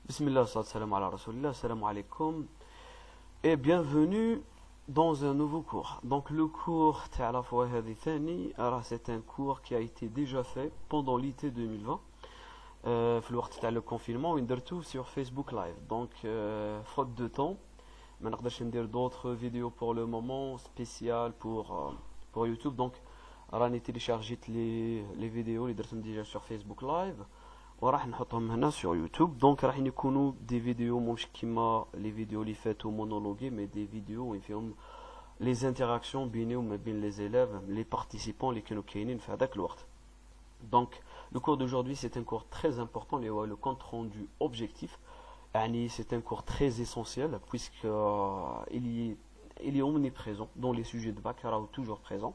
Bismillah, salam ala rasulillah, salam alaikum et bienvenue dans un nouveau cours. Donc le cours Ta'ala Fawahadi Thani, alors c'est un cours qui a été déjà fait pendant l'été 2020 في الوقت تاع le confinement وندرتو sur Facebook Live. Donc faute de temps, ما نقدرش ندير d'autres vidéos pour le moment spéciales pour YouTube. Donc راني téléchargé les vidéos اللي درتهم déjà sur Facebook Live وراح نحطهم هنا sur YouTube. Donc راح يكونوا des vidéos مش كيما les vidéos اللي فاتوا monologuées, mais des vidéos وين فيهم les interactions بيني وما بين les élèves, les participants اللي كانوا كاينين في هذاك الوقت. Donc le cours d'aujourd'hui c'est un cours très important, le compte rendu objectif. C'est un cours très essentiel puisque il est omniprésent dans les sujets de bac, ou toujours présent.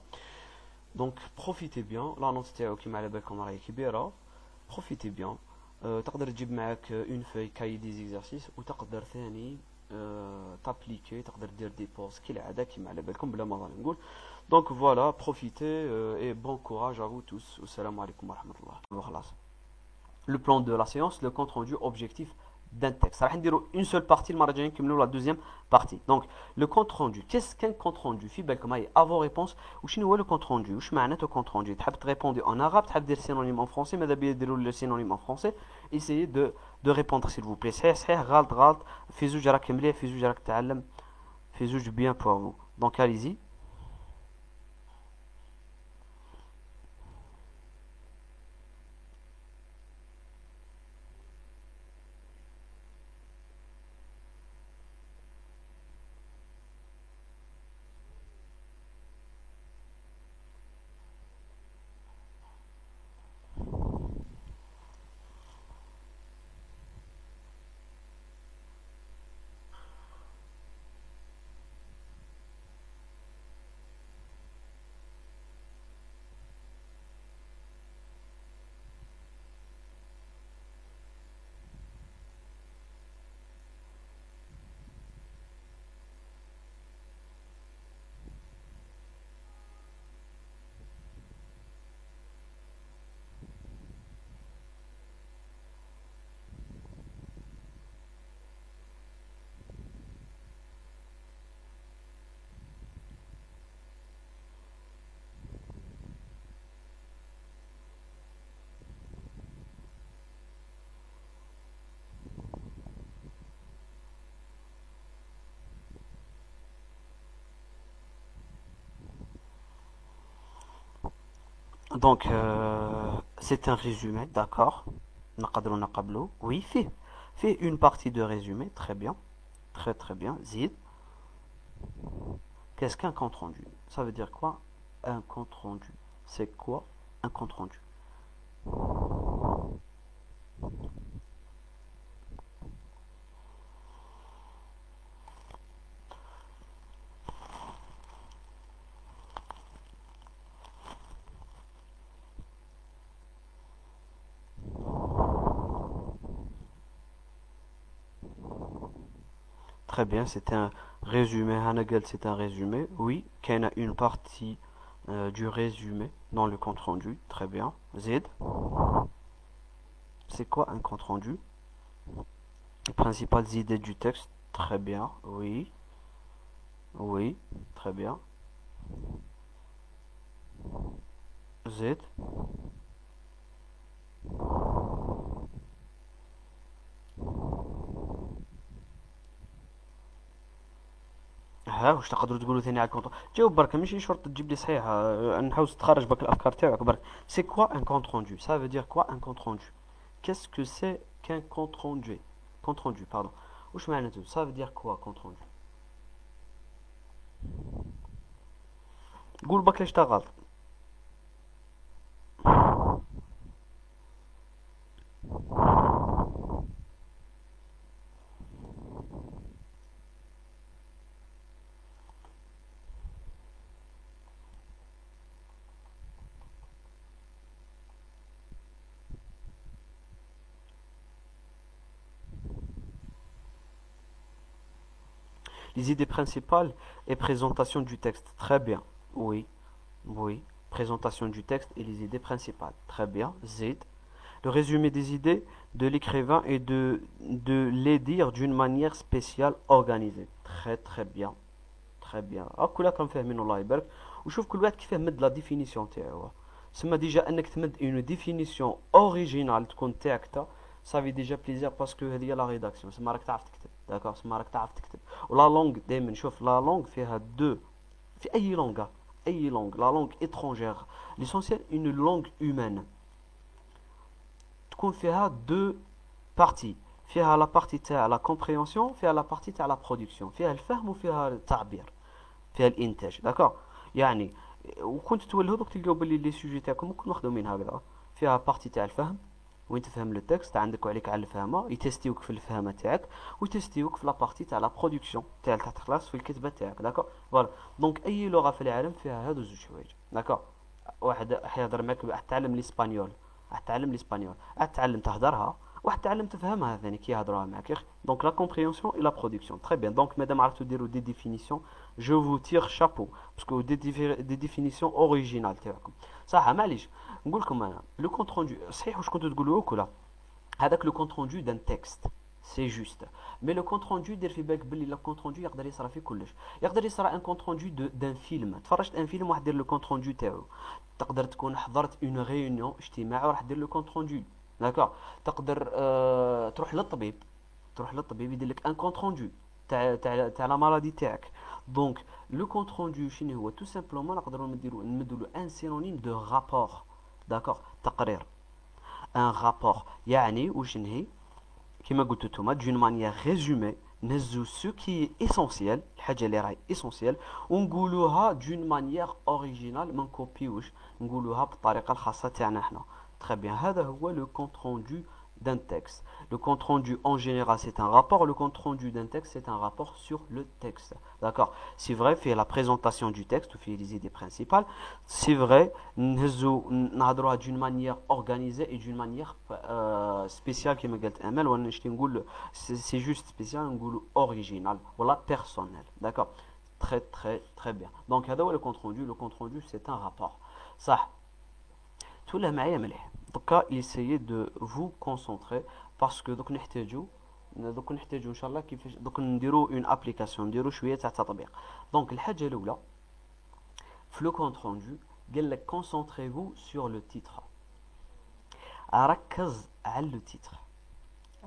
Donc profitez bien. L'annonce تاعو كيما على بالكم راهي كبيرة. Profitez bien. تقدر تجيب معك une feuille cahier des exercices وتقدر ثاني t'appliquer, تقدر دير des pauses كالعادة كيما على بالكم بلا ما راني نقول. Donc voilà, profitez et bon courage à vous tous. Assalamu alaikum wa rahmatullah. Le plan de la séance, le compte rendu objectif d'un texte. راح نديرو une seule partie المرة الجاية نكملو la deuxième partie. Donc le compte rendu, qu'est-ce qu'un compte rendu؟ في بالكم هاي à vos réponses وشنو هو le compte rendu؟ وش معناته compte rendu؟ تحب تريبوندي en arabe، تحب دير synonyme en français، ماذا بيا ديروا le synonyme en français. Essayez de répondre s'il vous plaît. صحيح صحيح غلط غلط، في زوج راك مليح، في زوج راك تتعلم، في زوج bien pour vous. Donc allez-y. Donc, c'est un résumé, d'accord. نقدروا نقبلوا. Oui, fait une partie de résumé, très bien. Très très bien. Zid. Qu'est-ce qu'un compte rendu? Ça veut dire quoi? Un compte rendu. C'est quoi un compte rendu? Très bien, c'est un résumé. Hanagel, c'est un résumé. Oui, qu'il y a une partie du résumé dans le compte rendu. Très bien. Zid. C'est quoi un compte rendu? Les principales idées du texte. Très bien. Oui. Oui. Très bien. Z. ها واش تقدروا تقولوا ثاني على الكونت؟ جاوب برك، ماشي شرط تجيب لي صحيحه، نحوس تخرج برك الافكار تاعك برك. سي كوا ان كونت روندو؟ Ça veut dire quoi un compte rendu? Qu'est-ce que c'est qu'un compte rendu? Compte rendu, pardon. واش معناته؟ Ça veut dire quoi compte rendu؟ قول برك ليش تا غلط. Les idées principales et présentation du texte. Très bien. Oui. Oui. Présentation du texte et les idées principales. Très bien. Zid. Le résumé des idées de l'écrivain et de de les dire d'une manière spéciale organisée. Très très bien. Très bien. كلكم فاهمين الله يبارك. وشوف كل واحد كيف مد لا ديفينيسيون تاعو. سما ديجا انك تمد اون ديفينيسيون اوريجينال تكون تاعك تا صافي ديجا بليزير باسكو هذه هي لا ريداكسيون. سما راك تعرف تكتب. داكور سما راك تعرف تكتب. ولا لونغ دائما شوف لا لونغ فيها دو في اي لونغ اي لونغ لا لونغ étrangère l'essentiel une langue humaine تكون فيها دو بارتي فيها لا بارتي تاع لا كومبريهنسيون فيها لا بارتي تاع لا برودكسيون فيها الفهم وفيها التعبير فيها الانتاج داكور يعني وكنت تولهو دوك تلقاو بلي لي سوجي تاعكم كلهم مخدومين هكذا فيها بارتي تاع الفهم وين تفهم لو تكست عندك وعليك على الفهمه يتستيوك في الفهمه تاعك ويتستيوك في لا بارتي تاع لا برودكسيون تاع تخلص في الكتابه تاعك داكور فوالا دونك اي لغه في العالم فيها هادو زوج حوايج داكور واحد يهضر معاك راح تعلم الاسبانيول راح تعلم الاسبانيول راح تعلم تهضرها واحد تعلم تفهمها ثاني كي يهضروها معاك يا اخي دونك لا كومبريهنسيون اي لا برودكسيون تري بيان دونك مادام عرفتوا ديروا دي ديفينيسيون جو فو تير شابو باسكو دي ديفينيسيون اوريجينال تاعكم صح معليش نقول لكم انا لو كونت روندو صحيح واش كنتوا تقولوا كلا هذاك لو كونت روندو دان تكست سي جوست مي لو كونت روندو دير في بالك بلي لو كونت روندو يقدر يصرا فيه كلش يقدر يصرا ان كونت روندو دان فيلم تفرجت ان فيلم واحد دير لو كونت روندو تاعو تقدر تكون حضرت اون ريونيون اجتماع وراح دير لو كونت روندو داكور تقدر تروح للطبيب يدير لك ان كونت روندو تاع لا مالادي تاعك دونك لو كونت روندو شنو هو تو سامبلومون نقدروا نمدوا له ان سينونيم دو رابور داكور تقرير ان رابور يعني واش نهي كيما قلتو نتوما دون مانيير ريزومي نهزو سو كي اسونسيال الحاجه اللي راهي اسونسيال ونقولوها دون مانيير اوريجينال ما نكوبيوش نقولوها بالطريقه الخاصه تاعنا حنا très bien هذا هو le compte rendu d'un texte le compte rendu en général c'est un rapport le compte rendu d'un texte c'est un rapport sur le texte d'accord c'est vrai fait la présentation du texte fait les idées principales c'est vrai نهضروها d'une manière organisée et d'une manière spéciale كما قالت امل وانا نشتي نقول c'est juste spécial نقولوا original ولا personnel d'accord très très très bien donc هذا هو le compte rendu c'est un rapport صح تولى معايا مليح دوكا essayez de vous concentrer parce que دوك نحتاجو ان شاء الله كيفاش دوك نديرو اون ابليكاسيون نديرو شويه تاع تطبيق دونك الحاجه الاولى في لو كونت روندو قال لك concentrez-vous sur le titre ركز على لو تيتر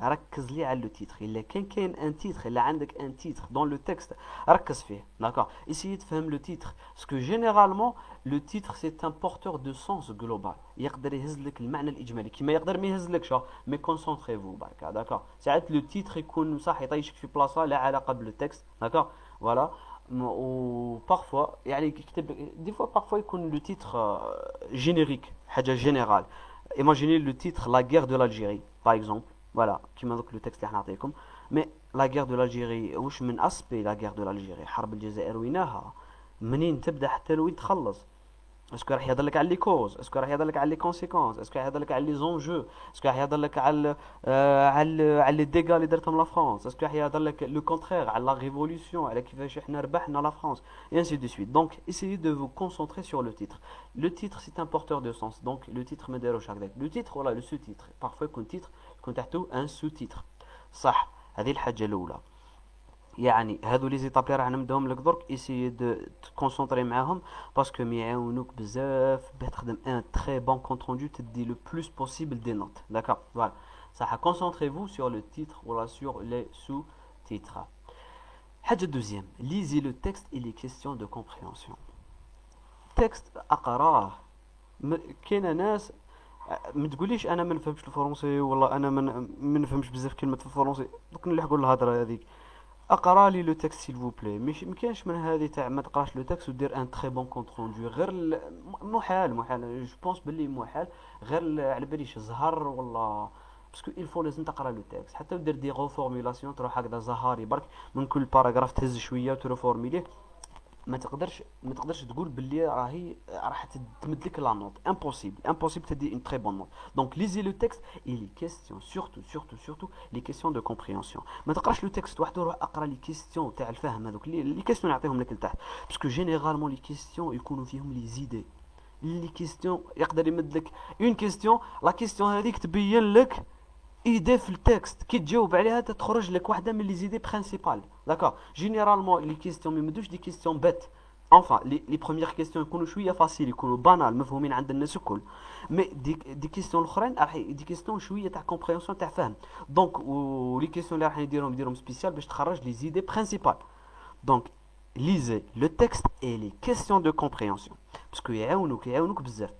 ركز لي على لو تيتر الا كاين ان تيتر الا عندك ان تيتر دون لو تكست ركز فيه داكور essayez تفهم لو تيتر باسكو جينيرالمون لو تيتر سي ان بورتور دو سونس جلوبال يقدر يهز لك المعنى الاجمالي كيما يقدر ما يهزلكش مي كونسونطريفو بركا داكور ساعات لو تيتر يكون صح يطيشك في بلاصه لا علاقه بالتكست داكور فوالا و بارفوا يعني كيكتب دي فوا بارفوا يكون لو تيتر جينيريك حاجه جينيرال ايماجيني لو تيتر لا غير دو l'Algérie باغ اكزومبل فوالا كيما دوك لو تكست اللي نعطيكم مي لا غير دو l'Algérie واش من اسبي لا غير دو l'Algérie حرب الجزائر ويناها منين تبدا حتى لوين تخلص اسكو راح يهضر لك على لي كوز اسكو راح يهضر لك على لي كونسيكونس اسكو راح يهضر لك على لي زونجو اسكو راح يهضر لك على على لي ديغا اللي درتهم لا فرنسا اسكو راح يهضر لك لو كونترير على لا ريفولوسيون على كيفاش احنا ربحنا لا فرنسا et ainsi de suite donc essayez de vous concentrer sur le titre c'est un porteur de sens donc le titre ما داروش هكذاك le titre ولا le sous-titre parfois يكون titre يكون تحته un sous-titre صح هذه الحاجه الاولى يعني هادو لي زيتاب اللي راح نمدهم لك درك ايسيي دو تكونسونطري معاهم باسكو يعاونوك بزاف باش تخدم ان تري بون كونت روندو تدي لو بلوس بوسيبل دي نوت داكور فوالا صح كونسونطري-vous sur le titre ولا sur les sous-titres حاجه دوزيام lisez le texte et les questions de compréhension تكست اقراه كاينه ناس ما تقوليش انا ما نفهمش الفرنسي والله انا ما نفهمش بزاف كلمه في الفرنسي دوك نلحقوا الهضره هذيك اقرا لي لو تكست سيل فو بلاي مش مكانش من هذه تاع ما تقراش لو تكست ودير ان تري بون كونت روندو غير محال جو بونس بلي محال غير على باليش زهر والله باسكو الفو لازم تقرا لو تكست حتى ودير دي غوفورميلاسيون تروح هكذا زهاري برك من كل باراغراف تهز شويه وتريفورميليه ما تقدرش تقول باللي راح تمد لك لا نوت امبوسيبل تدي اون تري بون نوت دونك ليزي لو تكست اي لي كيستيون سورتو لي كيستيون دو كومبريهنسيون ما تقراش لو تكست وحده روح اقرا لي كيستيون تاع الفهم هذوك لي كيستيون نعطيهم لك لتحت باسكو جينيرالمون لي كيستيون يكونوا فيهم لي زيدي لي كيستيون يقدر يمد لك اون كيستيون لا كيستيون هذيك تبين لك ايدي في التكست كي تجاوب عليها تخرج لك واحده من لي زيدي برينسيبال داكور جينيرالمون لي كيستيون ما يمدوش دي كيستيون بيت enfin لي بروميير كيستيون يكونوا شويه فاسيل يكونوا بانال مفهومين عند الناس الكل مي دي كيستيون الاخرين راح دي كيستيون شويه تاع كومبريهنسيون تاع فهم دونك ولي كيستيون اللي راح نديرهم سبيسيال باش تخرج لي زيدي برينسيبال دونك lisez le texte et les questions de compréhension parce que يعاونوك بزاف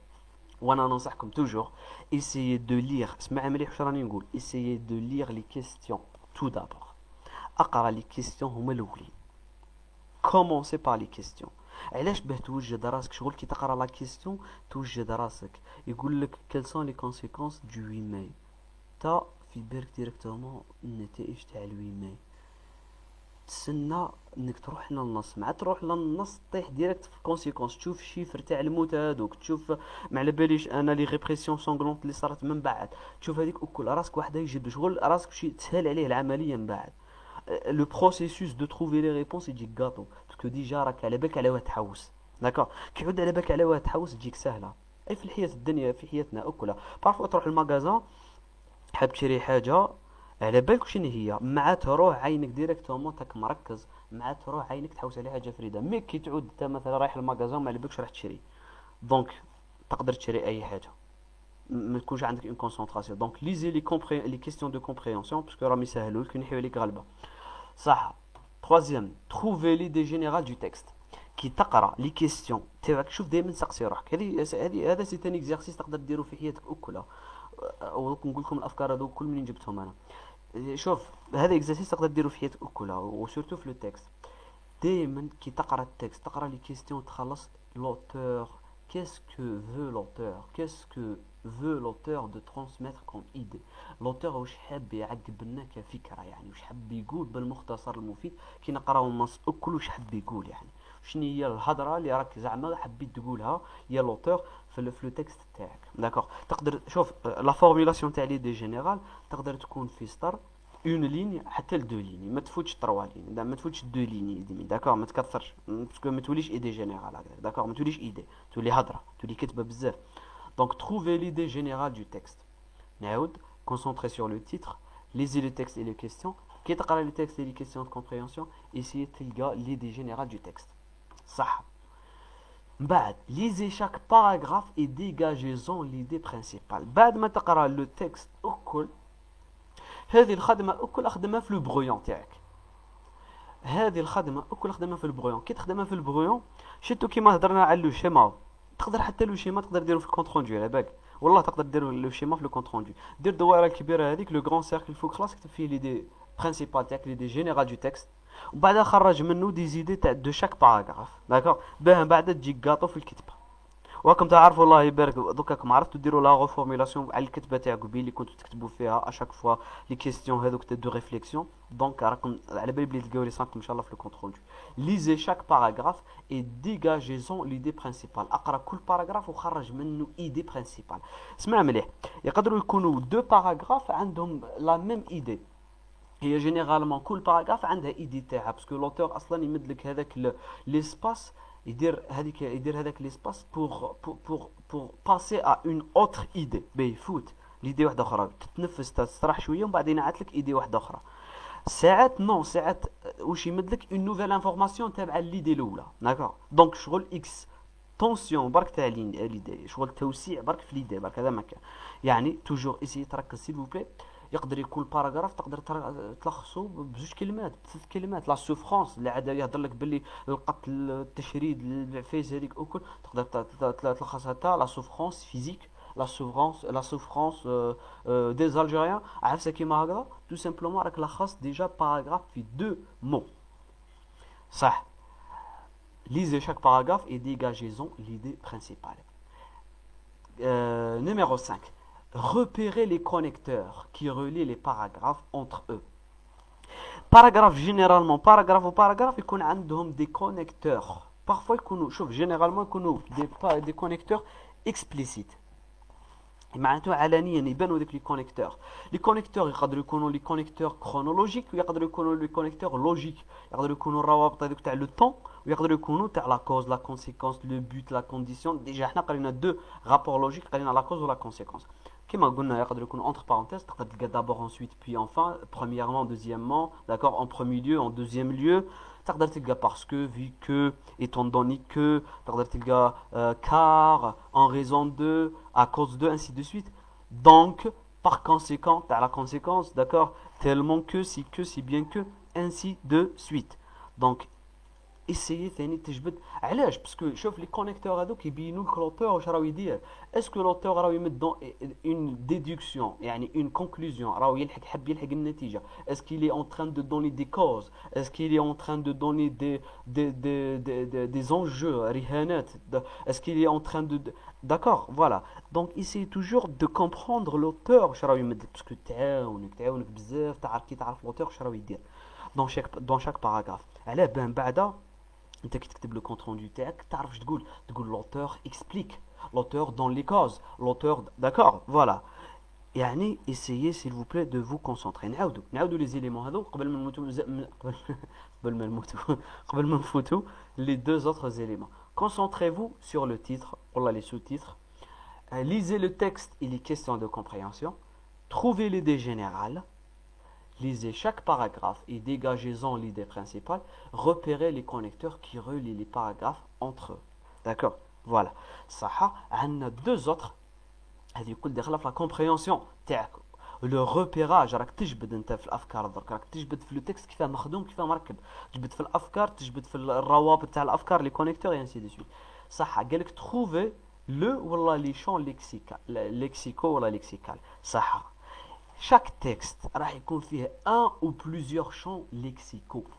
وانا ننصحكم toujours essayez de lire اسمع مليح واش راني نقول essayez de lire les questions tout d'abord اقرا لي كيستيون هما الاولين commencez par les questions علاش باه توجد راسك شغل كي تقرا لا كيستيون توجد راسك يقول لك quelles sont les conséquences du 8 ماي تا في بالك ديريكتومون النتائج تاع ال 8 ماي تسنى انك تروح للنص مع تروح للنص طيح ديريكت في الكونسيكونس تشوف الشيفر تاع الموت هذوك تشوف ما على باليش انا لي ريبريسيون سونغلونت اللي صارت من بعد تشوف هذيك وكل راسك وحده يجد شغل راسك شي تسهل عليه العمليه من بعد لو بروسيسوس دو تروفي لي ريبونس يجيك غاطو باسكو ديجا راك على بالك على واه تحوس داكور كي يعود على بالك على واه تحوس تجيك سهله اي في الحياه الدنيا في حياتنا اكلها بارفو تروح المغازان حاب تشري حاجه على بالك شنو هي مع تروح عينك ديريكتومون تاك مركز مع تروح عينك تحوس على حاجه فريده مي كي تعود انت مثلا رايح المغازان ما على بالكش راح تشري دونك تقدر تشري اي حاجه ما تكونش عندك اون كونسونطراسيون دونك ليزي لي كيستيون دو كومبريهنسيون باسكو راهم يسهلوا لك ينحيو عليك غلبه صح troisième trouver l'idée générale du texte كي تقرا لي كيستيون تاعك شوف دائما سقسي روحك هذا سي ان اكزرسيس تقدر ديرو في حياتك كلها ونقول لكم الافكار هذو كل منين جبتهم انا شوف هذا اكزرسيس تقدر ديرو في حياتك كلها وسورتو في لو تكست دائما كي تقرا التكست تقرا لي كيستيون تخلص l'auteur qu'est-ce que veut l'auteur qu'est-ce que veut l'auteur de transmettre comme idée l'auteur واش حاب يعقب لنا كفكره يعني واش حاب يقول بالمختصر المفيد كي نقراو النص الكل واش حاب يقول يعني شنو هي الهضره اللي راك زعما حبيت تقولها هي لوتور في لو تكست تاعك داكوغ تقدر شوف لا فورمولاسيون تاع ليدي جينيرال تقدر تكون في سطر اون لين حتى لدو لين ما تفوتش 3 لين ما تفوتش 2 لين داكوغ ما تكثرش باسكو ما توليش ايدي جينيرال هكذا داكوغ ما توليش ايدي تولي هضره تولي كتبه بزاف دونك trouver l'idée générale du texte نعاود concentrer sur le titre lisez le texte et les questions كي تقرا لي تكست et les questions de compréhension essayez تلقى l'idée générale du texte صح من بعد lisez chaque paragraphe et dégagez-en l'idée principale بعد ما تقرا لو تكست الكل هذه الخدمه الكل اخدمها في لو برويون تاعك هذه الخدمه الكل اخدمها في البرويون كي تخدمها في البرويون شتو كيما هضرنا على لو شيما تقدر حتى لو شيما تقدر ديرو في الكونت روندو على بالك والله تقدر ديرو لو شيما في لو كونت روندو دير الدوائره الكبيره هذيك لو غران سيركل فوق خلاص كتب فيه ليدي برينسيبال تاعك ليدي جينيرال دو تكست وبعدها خرج منه دي زيدي تاع دو شاك باراغراف داكوغ باه بعد تجيك غاطو في الكتابه وراكم تعرفوا الله يبارك دوكا راكم عرفتوا ديروا لا ريفورميلاسيون على الكتبه تاع قبيل اللي كنتوا تكتبوا فيها اشاك فوا لي كيستيون هذوك تاع دو ريفليكسيون دونك راكم على بالي بلي تلقاو ليسانكم ان شاء الله في لو كونت روندو ليزي شاك باراغراف اي ديغاجيزون ليدي برينسيبال اقرا كل باراغراف وخرج منه ايدي برينسيبال اسمع مليح يقدروا يكونوا دو باراغراف عندهم لا ميم ايدي هي جينيرالمون كل باراغراف عندها ايدي تاعها باسكو لوتور اصلا يمد لك هذاك ليسباس يدير هذاك ليسباس pour passer à une autre idée بيفوت ليدي واحده اخرى تتنفس تستراح شويه ومن بعد ينعت لك ايدي واحده اخرى ساعات نو ساعات واش يمد لك اون نوفيل انفورماسيون تابعه ليدي الاولى داكوغ دونك شغل اكس طونسيون برك تاع ليدي شغل توسيع برك في ليدي برك هذا ما كان يعني توجور اسي تركز سيل فو بلي يقدر يكون باراغراف تقدر تلخصه بزوج كلمات بثلاث كلمات لا سوفرونس اللي عاد يهضر لك باللي القتل التشريد العفايس هذيك وكل تقدر تلخصها تا لا سوفرونس فيزيك لا سوفرونس دي الجيريان عرفتها كيما هكذا تو سامبلومون راك لخص ديجا باراغراف في دو مو صح lisez chaque paragraphe et dégagez-en l'idée principale numéro 5 repérez les connecteurs qui relient les paragraphes entre eux. Paragraphe généralement paragraphe وباراغراف يكون عندهم des connecteurs. Parfois يكونوا شوف généralement يكونوا des connecteurs explicites. معناته علنيا يبانوا ذيك لي كونيكتور لي كونيكتور يقدروا يكونوا لي كونيكتور كرونولوجيك ويقدروا يكونوا لي كونيكتور لوجيك يقدروا يكونوا الروابط هذوك تاع لو طون ويقدروا يكونوا تاع لا كوز لا كونسيكونس لو بوت لا كونديسيون ديجا حنا قرينا دو رابور لوجيك قرينا لا كوز ولا كونسيكونس كما قلنا يقدر يكون entre parenthèses تقدر تلقى d'abord ensuite puis enfin premièrement deuxièmement d'accord en premier lieu en deuxième lieu تقدر تلقى parce que vu que étant donné que تقدر تلقى car en raison de à cause de ainsi de suite donc par conséquent t'as la conséquence d'accord tellement que si bien que ainsi de suite donc essayez ثاني تجبد علاش باسكو شوف لي كونيكتور هذوك يبينوا لك لوتور واش راهو يدير اسكو لوتور راهو يمد دون اون ديدكسيون يعني اون كونكلوزيون راهو حب يلحق النتيجه اسكو لي اون تران دو دوني دي كوز اسكو لي اون تران دو دوني دي زونجو رهانات اسكو لي اون تران دو d'accord voilà donc essayez toujours de comprendre l'auteur واش راهو يمد باسكو تعاونك بزاف تعرف كي تعرف لوتور واش راهو يدير dans chaque paragraphe علاه بان بعدا انت كي تكتب لو كونت روندو تاعك تعرف واش تقول لوتور اكسبليك لوتور دون لي كوز لوتور داكور فوالا يعني essayez s'il vous plaît de vous concentrer نعاودوا لي زيليمون هذو قبل ما نموتوا قبل ما نفوتوا les deux autres éléments concentrez-vous sur le titre والله les sous-titres lisez le texte et les questions de compréhension trouvez l'idée générale. Lisez chaque paragraphe et dégagez-en l'idée principale. Repérez les connecteurs qui relient les paragraphes entre eux. D'accord? Voilà. Ça, on a deux autres. La compréhension. Le repérage. راك تجبد انت في الافكار درك راك تجبد في لو تكست كيفاه مخدوم كيفاه مركب تجبد في الافكار تجبد في الروابط تاع الافكار لي كونيكتور et ainsi de suite. صح قالك trouver le ولا لي شون lexico ولا lexical. صح. Chaque texte راح يكون فيه un ou plusieurs champs lexicaux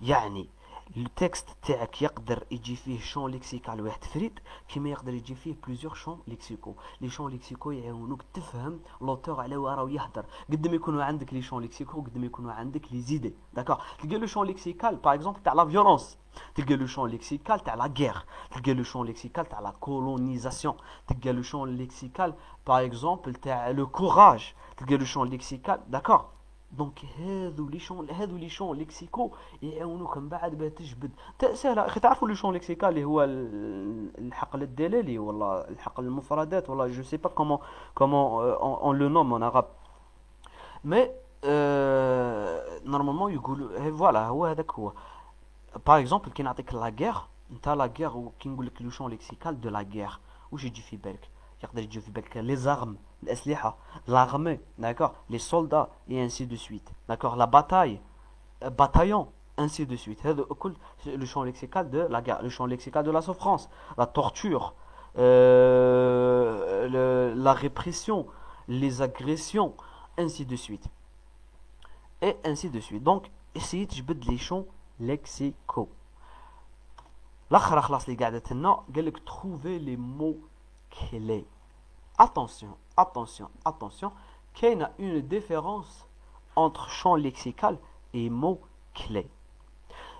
يعني التكست تاعك يقدر يجي فيه شون ليكسيكال واحد فريد كما يقدر يجي فيه بليزيور شون ليكسيكو لي شون ليكسيكو يعاونوك تفهم لوتور على واه راه يهضر قد ما يكونوا عندك لي شون ليكسيكو قد ما يكونوا عندك لي زيدي داكوغ تلقى لو شون ليكسيكال باغ اكزومبل تاع لا فيولونس تلقى لو شون ليكسيكال تاع لا غير تلقى لو شون ليكسيكال تاع لا كولونيزاسيون تلقى لو شون ليكسيكال باغ اكزومبل تاع لو كوراج تلقى لو شون ليكسيكال داكوغ دونك هذو لي شون ليكسيكو يعاونوك من بعد باه تجبد سهله اخي تعرفوا لو شون ليكسيكال اللي هو الحقل الدلالي ولا الحقل المفردات ولا جو سي با كومون اون لو نوم ان عرب مي نورمالمون يقولوا فوالا هو هذاك هو باغ اكزومبل كي نعطيك لا غير انت لا غير وكي نقول لك لو شون ليكسيكال دو لا غير واش يجي في بالك يقدر يجي في بالك لي زارم الأسلحة l'armée d'accord les soldats et ainsi de suite d'accord la bataille bataillon ainsi de suite هذا كل le champ lexical de la guerre le champ lexical de la souffrance la torture la répression les agressions ainsi de suite et ainsi de suite donc essayez تجبد les champs lexicaux الاخر خلاص اللي قاعدة لنا قال لك trouver les mots clés. Attention, qu'il y a une différence entre champ lexical et mot clé.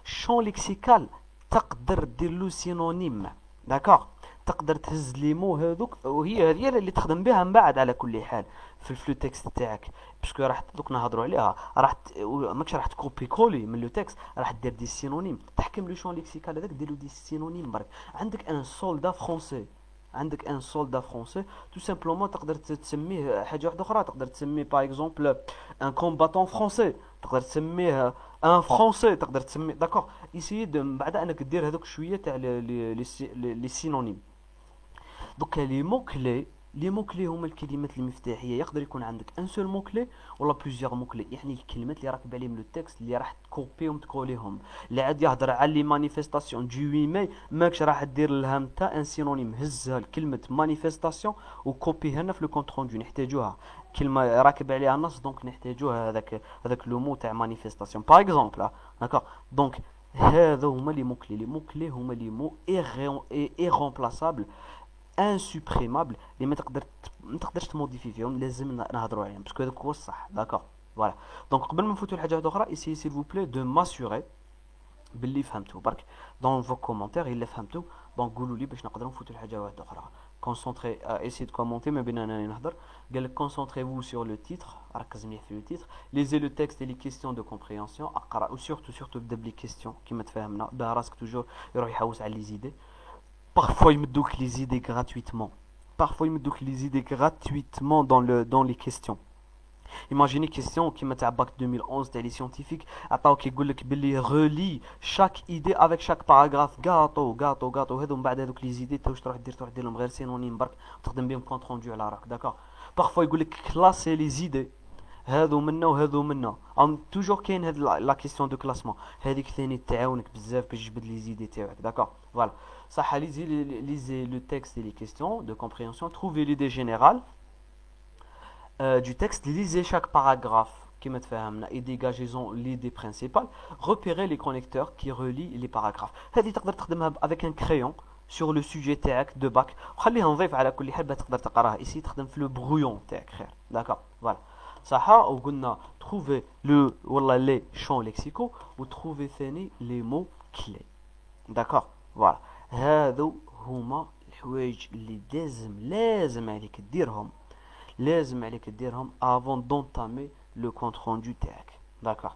Champ lexical, تقدر دير له synonyme, d'accord؟ تقدر تهز لي مو هذوك وهي هذه اللي تخدم بها من بعد على كل حال في الفلو تكست تاعك باسكو راح دوك نهضروا عليها ماكش راح تكوبي كولي من لو تكست راح دير دي سينونيم تحكم لو شون ليكسيكال هذاك دير له دي سينونيم برك عندك ان سولدا فرونسي عندك ان سولدا فرونسي تو سامبلومون تقدر تسميه حاجه واحده اخرى تقدر تسميه باغ اكزومبل ان كومباتون فرونسي تقدر تسميه ان فرونسي تقدر تسميه داكوغ ايسيي من بعد انك دير هذوك شويه تاع لي سينونيم دوك لي مو كلي هما الكلمات المفتاحيه يقدر يكون عندك ان سول مو كلي ولا بليزيور مو كلي يعني الكلمات اللي راكب عليهم لو تكست اللي راح تكوبيهم تكوليهم اللي عاد يهضر على لي مانيفيستاسيون دو 8 ماي ماكش راح دير لها نتا ان سينونيم هزها كلمه مانيفيستاسيون وكوبيها لنا في لو كونت روندو نحتاجوها كلمه راكب عليها النص دونك نحتاجوها هذاك لو مو تاع مانيفيستاسيون باغ اكزومبل داكوغ دونك هذا هما لي مو كلي هما لي مو ايغومبلاسابل انسوبريمابل اللي ما تقدرش تموديفي فيهم لازم نهضروا عليهم باسكو هذاك هو الصح داكوغ فوالا دونك قبل ما نفوتوا لحاجه اخرى ايسي سيل فو بلي دو ماسوري باللي فهمتوا برك دون فو كومونتير الا فهمتوا دونك قولوا لي باش نقدروا نفوتوا لحاجه واحده اخرى كونسونطري ايسي دو كومونتي ما بين انا نهضر قال لك كونسونطري فو سور لو تيتر ركز مليح في لو تيتر ليزي لو تكست لي كيستيون دو كومبريهنسيون اقرا وسورتو بدا بلي كيستيون كيما تفاهمنا بها راسك توجور يروح يحوس على لي زيدي parfois يمدوك لي زيدي gratuitement parfois ils me donnent les idées gratuitement dans les questions. Imaginez question qui m'a bac 2011 تاع les scientifiques عطاو كيقول لك باللي relie chaque idée avec chaque paragraphe gâteau هذو من بعد هذوك les idées واش تروح دير لهم غير سينونيم برك تخدم بهم كونت روندو على راك داكور. parfois يقول لك classer les idées هذو منا وهذو منا ام توجور كاين هاد لا كيسيون دو كلاسمون هذيك ثاني تعاونك بزاف باش تجبد لي زيدي تاعك داكور. فوالا صح lisez le texte et les questions de compréhension, trouvez l'idée générale du texte, lisez chaque paragraphe qui met et dégagez-en l'idée principale, repérez les connecteurs qui relient les paragraphes. هذه تقدر تخدمها avec un crayon sur le sujet تاعك de bac وخليها نظيف على كل حال تقدر تقراها ici تخدم في le brouillon تاعك خير داكور. فوالا صح. وقلنا trouver le والله les champs lexicaux وتروفي ثاني les mots clés داكور. فوالا هذو هما الحوايج اللي لازم عليك ديرهم avant d'entamer le compte rendu تاعك داكور.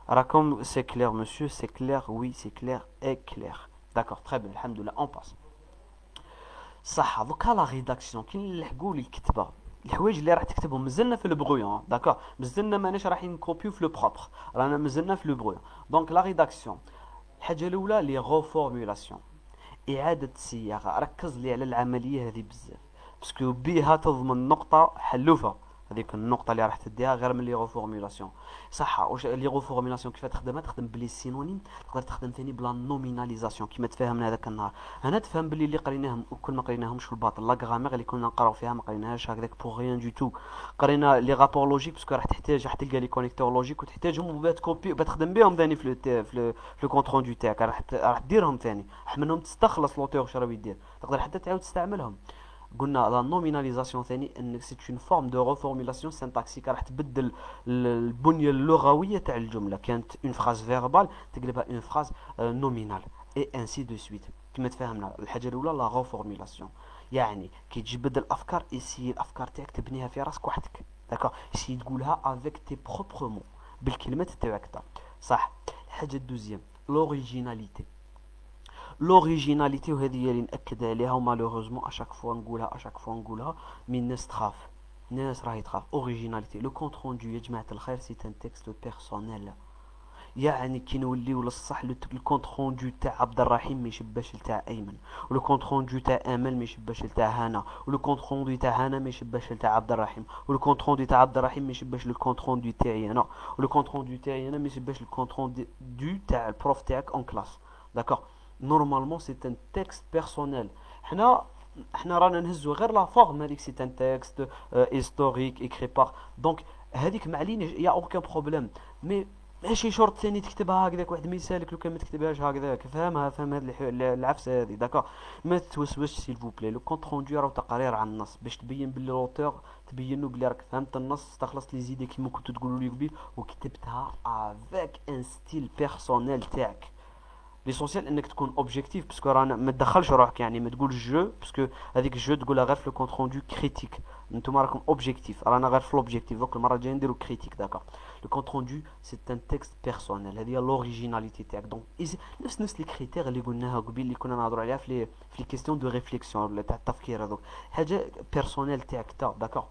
راكم c'est clair monsieur, c'est clair, oui c'est clair et clair d'accord. très bien الحمد لله. on passe صح. دوكا لا ريداكسيون كي نلحقوا لي الكتابه الحوايج اللي راح تكتبهم مازلنا في البرويون داكور. مازلنا ماناش رايحين نكوبيو في لو بروبر رانا مازلنا في لو برويون. دونك لا ريداكسيون الحاجه الاولى لي ريفورمولاسيون اعاده الصياغه. ركز لي على العمليه هذه بزاف باسكو بها تضمن نقطه حلوفه هذيك النقطه اللي راح تديها غير من لي ريفورمولاسيون صح. واش لي ريفورمولاسيون كيف تخدمها؟ تخدم بلي سينونيم تقدر تخدم ثاني بلا نوميناليزاسيون كيما تفاهمنا هذاك النهار. هنا تفهم بلي اللي قريناهم وكل ما قريناهمش في الباطل لا غرامير اللي كنا نقراو فيها ما قريناهاش هكذاك بوغ ريان دو تو. قرينا لي رابور لوجيك باسكو راح تحتاج راح تلقى لي كونيكتور لوجيك وتحتاجهم وبتكوبي وبتخدم بهم ثاني في لو كونت روندو تاعك راح ديرهم ثاني منهم تستخلص لوتور واش راه يدير تقدر حتى تعاود تستعملهم. قلنا لا نوميناليزاسيون ثاني انك سي اون فورم دو ريفورمولاسيون سينتاكسيك راح تبدل البنيه اللغويه تاع الجمله. كانت اون فراز فيربال تقلبها اون فراز نومينال اي انسي دو سويت كما تفاهمنا. الحاجه الاولى لا ريفورمولاسيون يعني كي تجبد الافكار اسي الافكار تاعك تبنيها في راسك وحدك داكور. اسي تقولها افيك تي بروبر مو بالكلمات تاعك صح. الحاجه الدوزيام لوريجيناليتي. لوريجيناليتي وهذه هي اللي ناكد عليها ومالوغوزمون اشاك فوا نقولها مي الناس تخاف. الناس راهي تخاف. اوريجيناليتي لو كونت روندو يا جماعه الخير سي ان تكست بيرسونيل يعني كي نوليو للصح الكونت روندو تاع عبد الرحيم ما يشبهش لتاع ايمن ولو كونت روندو تاع امل ما يشبهش لتاع هنا ولو كونت روندو تاع هنا ما يشبهش لتاع عبد الرحيم ولو كونت روندو تاع عبد الرحيم ما يشبهش للكونت روندو تاعي انا ولو كونت روندو تاعي انا ما يشبهش للكونت روندو تاع البروف تاعك اون كلاس داكور. نورمالمون سي ان تكست بيرسونيل. حنا رانا نهزو غير لا فورم هذيك سي ان تكست هيستوريك ايكري بار دونك هذيك ما علينا يا اوكان بروبليم مي ماشي شرط ثاني تكتبها هكذاك واحد ما يسالك لو كان ما تكتبهاش هكذاك فهمها فهم هاد العفسه هذه داكور. ما تتوسوسش سيل فو بلي لو كونت روندو راه تقرير على النص باش تبين باللي لوتور تبين له بلي راك فهمت النص استخلصت لي زيدي كيما كنتو تقولوا لي قبيل وكتبتها افيك ان ستيل بيرسونيل تاعك. ليسونسيال انك تكون اوبجيكتيف باسكو رانا ما تدخلش روحك يعني ما تقولش جو باسكو هذيك الجو تقولها غير في لو كونت روندو كريتيك. نتوما راكم اوبجيكتيف رانا غير في لوبجيكتيف دوك المره الجايه نديرو كريتيك داكور. لو كونت روندو سي ان تكست بيرسونيل هذه هي لوريجيناليتي تاعك. دونك نفس لي كريتير اللي قلناها قبيل اللي كنا نهضروا عليها في لي كيستيون دو ريفليكسيون ولا تاع التفكير هذوك حاجه بيرسونيل تاعك داكور.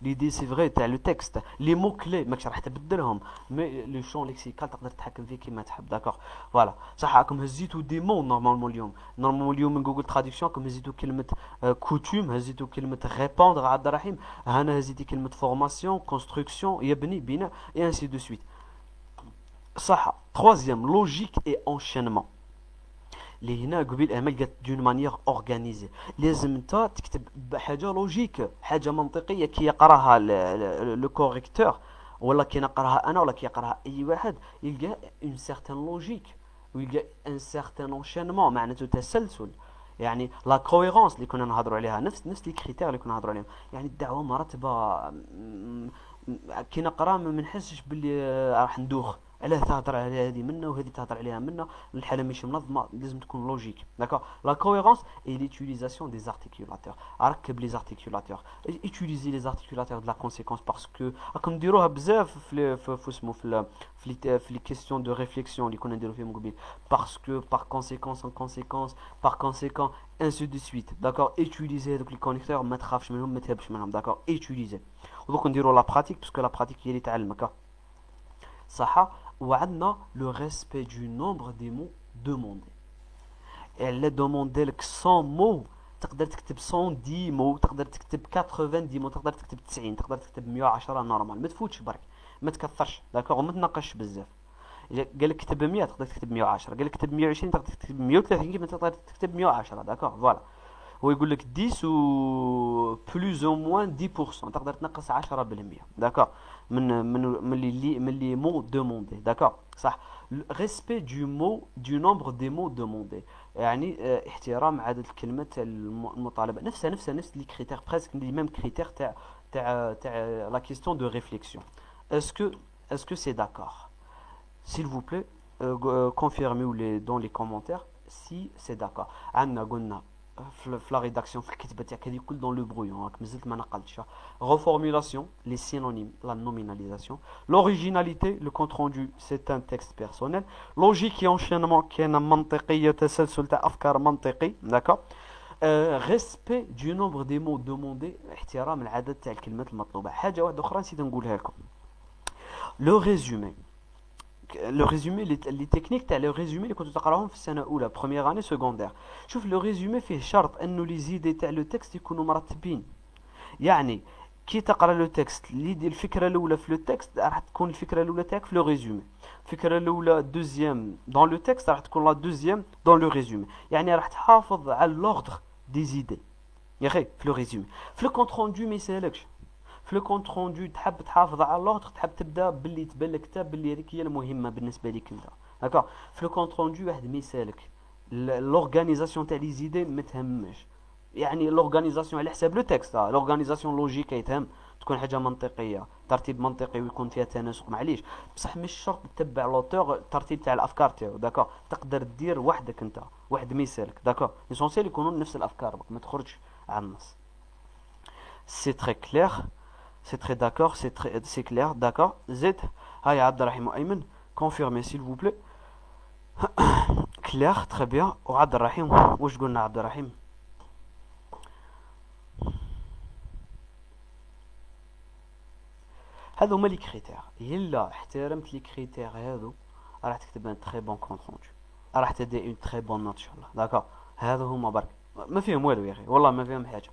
ليدي سي فري تاع لو تكست لي مو كلي ماكش راح تبدلهم مي لو شون ليكسيكال تقدر تتحكم فيه كيما تحب داكور. فوالا صح. راكم هزيتو دي مو نورمالمون اليوم من جوجل تراديكسيون كم هزيتو كلمه كوتوم هزيتو كلمه ريبوندر عبد الرحيم هنا هزيتي كلمه فورماسيون كونستركسيون يبني بناء اي انسي دو سويت صح. troisième logique et enchaînement اللي هنا قبيل امل قالت دون مانيير اورغانيزي لازم انت تكتب بحاجه لوجيك حاجه منطقيه كي يقراها لو كوريكتور ولا كي نقراها انا ولا كي يقراها اي واحد يلقى اون سيغتان لوجيك ويلقى ان سيغتان انشينمون معناته تسلسل يعني لا كويرونس اللي كنا نهضروا عليها نفس لي كريتير اللي كنا نهضروا عليهم. يعني الدعوه مرتبه كي نقرا ما نحسش باللي راح ندوخ علاه تهضر على هذه منا وهذه تهضر عليها منا، الحاله ماشي منظمه، لازم تكون لوجيك. داكور. لا كوهيرونس اي ليتيليزاسيون دي ارتيكولاتور. ركب لي ارتيكولاتور، utiliser les articulateurs de la conséquence parce que راكم نديروها بزاف في اسمه في لي كيسيون دو ريفليكسيون اللي كنا نديرو فيهم قبيل. parce que par conséquence en conséquence par conséquent ainsi de suite. داكور. utiliser هذوك لي كونيكتور، ما تخافش منهم ما تهبش منهم. داكور. utiliser. ودوك نديرو لا براتيك باسكو لا براتيك هي اللي تعلمك. صح. وعندنا لو ريسبي دو نومبر دي مو دوموندي. الا دوموندي لك 100 مو تقدر تكتب 110 مو، تقدر تكتب 90 مو، تقدر تكتب 90، تقدر تكتب 110 نورمال، ما تفوتش برك، ما تكثرش. داكوغ. وما تناقش بزاف. قال لك كتب 100 تقدر تكتب 110، قال لك كتب 120 تقدر تكتب 130، كيما تقدر تكتب 110. داكوغ. فوالا. هو يقول لك 10 و بلوز او موان 10%، تقدر تنقص 10%. داكوغ. من لي مو دوموندي. داكوغ. صح. ريسبي دو مو دو نومبر دي مو دوموندي، يعني احترام عدد الكلمات المطالبه. نفس لي كريتير، بريسك لي ميم كريتير تاع لا كيستيون دو ريفليكسيون. اسكو سي داكور؟ s'il vous plaît confirmez dans les commentaires si c'est d'accord. عندنا قلنا في لا ريداكسيون في الكتابه تاعك هذه كل دون لو برويون، راك مازلت ما نقلتش. reformulation les synonymes, la nominalisation, l'originalité, le compte rendu c'est un texte personnel, logique et enchaînement كاين منطقيه تسلسل تاع افكار منطقي. داكور. respect du nombre des mots demandés، احترام العدد تاع الكلمات المطلوبه. حاجه واحده اخرى نسيت نقولها لكم، لو ريزومي. لو ريزومي لي تكنيك تاع لو ريزومي اللي كنتو تقراهم في السنه الاولى بروميير اني سكوندير. شوف لو ريزومي فيه شرط انه لي زيدي تاع لو تكست يكونوا مرتبين. يعني كي تقرا لو تكست اللي يدير الفكره الاولى في لو تكست راح تكون الفكره الاولى تاعك في لو ريزومي، الفكره الاولى دوزيام دون لو تكست راح تكون لا دوزيام دون لو ريزومي. يعني راح تحافظ على لوردر دي زيدي يا اخي في لو ريزومي. في لو كونت روندو ما يسالكش، في لو كونت روندو تحب تحافظ على لوردر، تحب تبدا باللي تبان لك كتاب باللي هذيك هي المهمه بالنسبه ليك انت. داكوغ. في لو كونت روندو واحد ما يسالك، لورغانيزاسيون تاع لي زيدي ما تهمش، يعني لورغانيزاسيون على حساب لو تكست. لورغانيزاسيون لوجيك يتهم، تكون حاجه منطقيه، ترتيب منطقي ويكون فيها تناسق. معليش بصح مش شرط تتبع لوتور الترتيب تاع الافكار تاعو. داكوغ. تقدر دير وحدك انت، واحد ما يسالك. داكوغ. ليسونسيال يكونوا نفس الافكار، ما تخرجش على النص. سي تري كلير، c'est très d'accord, c'est clair. D'accord. زيد. هاي عبد الرحيم وأيمن confirmez s'il vous plaît. clair, très bien. وعبد الرحيم واش قلنا عبد الرحيم؟ هذو هما لي كريتير. الا احترمت لي كريتير هذو راح تكتب ان تري بون كونت روندو، راح تدي اون تري بون نوت ان شاء الله. داكوغ. هذو هما برك ما فيهم والو يا اخي، والله ما فيهم حاجه.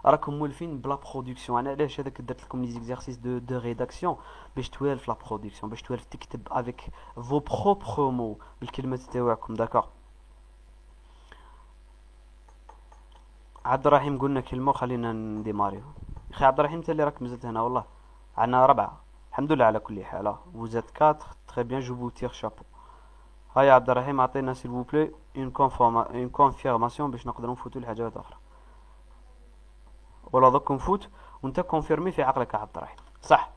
راكم مولفين بلا برودكسيون. انا علاش هذاك درت لكم لي زيكزارسيس دو ريداكسيون باش توالف لا برودكسيون، باش توالف تكتب افيك فو بروبر مو بالكلمات تاعكم. داكوغ. عبد الرحيم قلنا كلمه خلينا نديماريو. اخي عبد الرحيم انت اللي راك مازلت هنا والله. عندنا 4 الحمد لله على كل حال. vous êtes 4 très bien je vous tire chapeau. هاي عبد الرحيم اعطينا s'il vous plaît une confirmation باش نقدروا نفوتوا لحاجات اخرى، ولا دوك نفوت وانت كونفيرمي في عقلك عبد الرحيم. صح.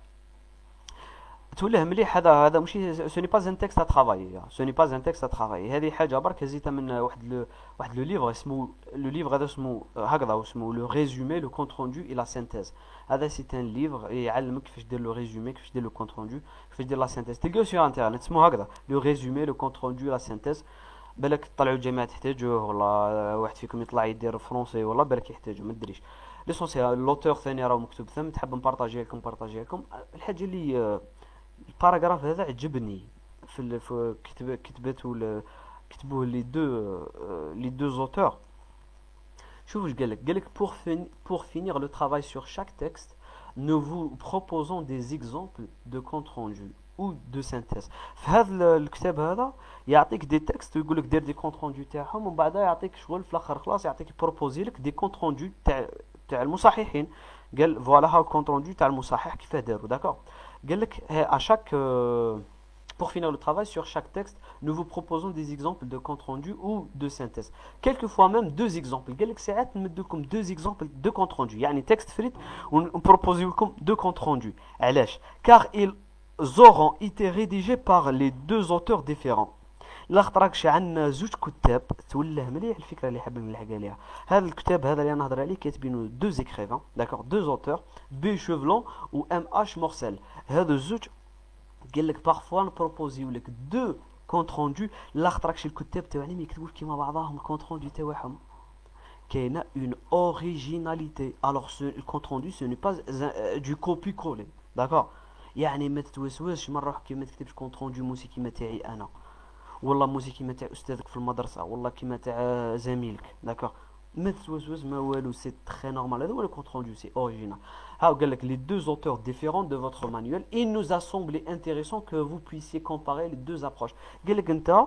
توليه مليح. هذا ماشي سوني با ان تكست ا ترافاي، سوني با ان تكست ا ترافاي. هذه حاجه برك هزيتها من واحد لو ليفر اسمه لو ليفر هذا اسمه هكذا، اسمه لو ريزومي لو كونت روندو اي لا سينتيز. هذا سي ان ليفر يعلمك كيفاش دير لو ريزومي، كيفاش دير لو كونت روندو، كيفاش دير لا سينتيز. تلقاو سيغ انترنت اسمه هكذا لو ريزومي لو كونت روندو لا سينتيز. بالك تطلعوا الجامعه تحتاجوه، ولا واحد فيكم يطلع يدير فرونسي ولا بالك يحتاجو، ما ادريش. ليسونسيال اللوتور ثاني راه مكتوب ثم، تحب نبارطاجيه لكم. الحاجه اللي الباراغراف هذا عجبني في كتبوه لي دو زوتور. شوف واش قالك pour finir le travail sur chaque texte nous vous proposons des exemples de compte rendu ou de synthèse. في هذا الكتاب هذا يعطيك دي تكست ويقول لك دير دي كونت روندو تاعهم، ومن بعدها يعطيك شغل في الاخر خلاص يعطيك بروبوزي لك دي كونت روندو تاع المصححين. قال فوالا ها الكونت روندو تاع المصحح كيفاه داروا. داكور. قال لك à chaque pour finir le travail sur chaque texte nous vous proposons des exemples de compte rendu ou de synthèse, quelquefois même 2 exemples. قال لك ساعات نمدوكم 2 exemples de compte rendu، يعني تكست فريت ونبروبوزيو لكم 2 compte rendu. علاش؟ car il auront été rédigés par les deux auteurs différents. لاخت راكش عندنا زوج كتاب تولاه مليح الفكره اللي حاب نلحق عليها. هذا الكتاب هذا اللي نهضر عليه كاتبينه دو زيكريفان داكور دو اوتور بي شوفلون و ام اش مورسيل. هادو الزوج قال لك بارفوا نبروبوزيو لك دو كونت روندو. لاخت راكش الكتاب تاعنا ما يكتبوش كيما بعضاهم الكونت روندو تاعهم كاينه اون اوريجيناليتي. الوغ le compte rendu ce n'est pas du copy coller داكور. يعني ما تتوسوسش مره واحده كيما تكتبش كونت روندو موسي كيما تاعي انا والله موسي كيما تاع استاذك في المدرسه والله كيما تاع زميلك داكوغ. ما تتوسوس ما والو سي تري نورمال. هذا هو لو كونت روندو سي اوريجينال. ها قال لك لي deux auteurs différents de votre manuel il nous a semblé intéressant que vous puissiez comparer les deux approches. قال لك انت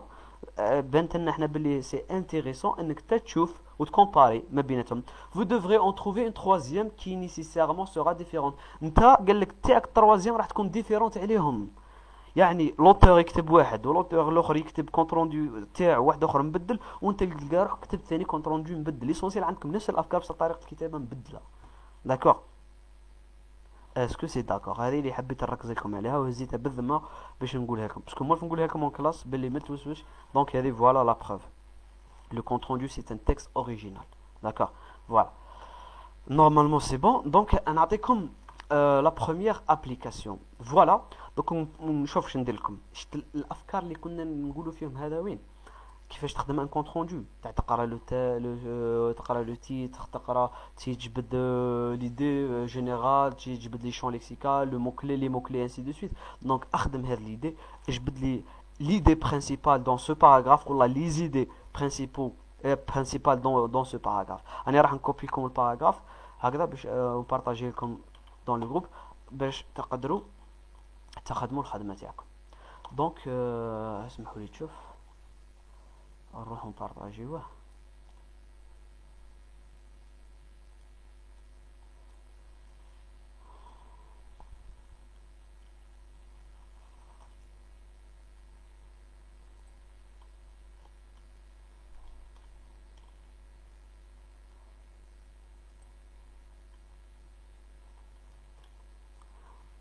بانت لنا احنا باللي سي انتريسون انك تشوف وتكومباري ما بيناتهم. vous devrez en trouver une troisième qui nécessairement sera différente. انت قال لك تاعك التروازيام راح تكون ديفيرونت عليهم. يعني لوتور يكتب واحد ولوتور الاخر يكتب كونت روندو تاع واحد اخر مبدل وانت تلقى روحك كتب ثاني كونت روندو مبدل. ليسونسيال عندكم نفس الافكار بس طريقه الكتابه مبدله داكوغ. اسكو سي داكوغ. هذه اللي حبيت نركز لكم عليها وهزيتها بالذمه باش نقولها لكم باسكو مول نقولها لكم اون كلاس باللي ما توسوش. دونك هذه فوالا لا بروف. لو كونت روندو سي ان تكست اوريجينال داكوغ فوالا. نورمالمون سي بون. دونك نعطيكم لا بروميير ابليكاسيون فوالا. دوك نشوف واش ندير لكم. شفت الافكار اللي كنا نقولوا فيهم هذا وين كيفاش تخدم ان كونت روندو تاع تقرا تقرا لو تيتر تقرا تجبد ليدي جينيرال تجبد لي شون ليكسيكال لو مو كلي لي مو كلي انسي دو سويت. دونك اخدم هذه ليدي جبد لي ليدي برينسيبال دون سو باراغراف ولا لي زيدي برينسيبال برينسيبال دون سو باراغراف. انا راح نكوبي لكم الباراغراف هكذا باش نبارطاجي لكم دون لو جروب باش تقدروا تخدموا الخدمه تاعكم. دونك اسمحوا لي تشوف نروحوا نبارطاجيوه.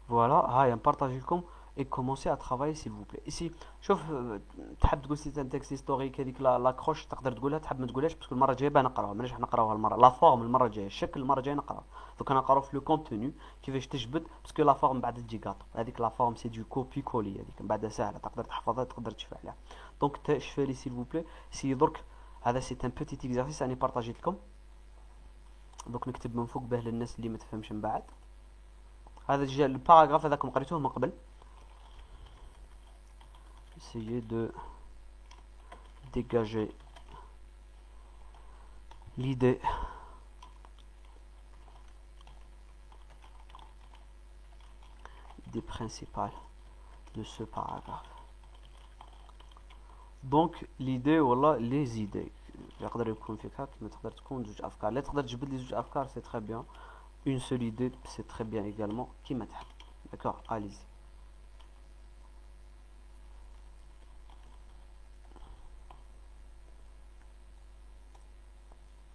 فوالا هاي نبارطاجي لكم et commencer à travailler s'il vous plaît. ici شوف تحب تقول سي ان تكست هيستوريك هذيك لا كروش تقدر تقولها تحب ما تقولهاش باسكو المره الجايه نقراوها ماناش راح نقراوها المره لا فورم المره الجايه الشكل المره الجايه نقراو. دوك نقراو في لو كونتوني كيفاش تجبد باسكو لا فورم بعد تجي غاطو. هذيك لا فورم سي دو كوبي كولي هذيك من بعد ساهله تقدر تحفظها تقدر تشفى عليها. دونك شفا لي سيل فو بلاي سي درك هذا سي ان بوتيت اكزارسيس راني بارطاجيت لكم. دوك نكتب من فوق باه للناس اللي ما تفهمش من بعد. هذا جا الباراغراف هذاكم قريتوه من قبل. Essayez de dégager l'idée principale de ce paragraphe. Donc l'idée ولا les idées يقدر يكون فيك هاك ما تقدر تكون زوج افكار. لا تقدر تجبد لي زوج افكار سي تري بيان. une seule idée c'est très bien également كيما تحب. d'accord allez-y.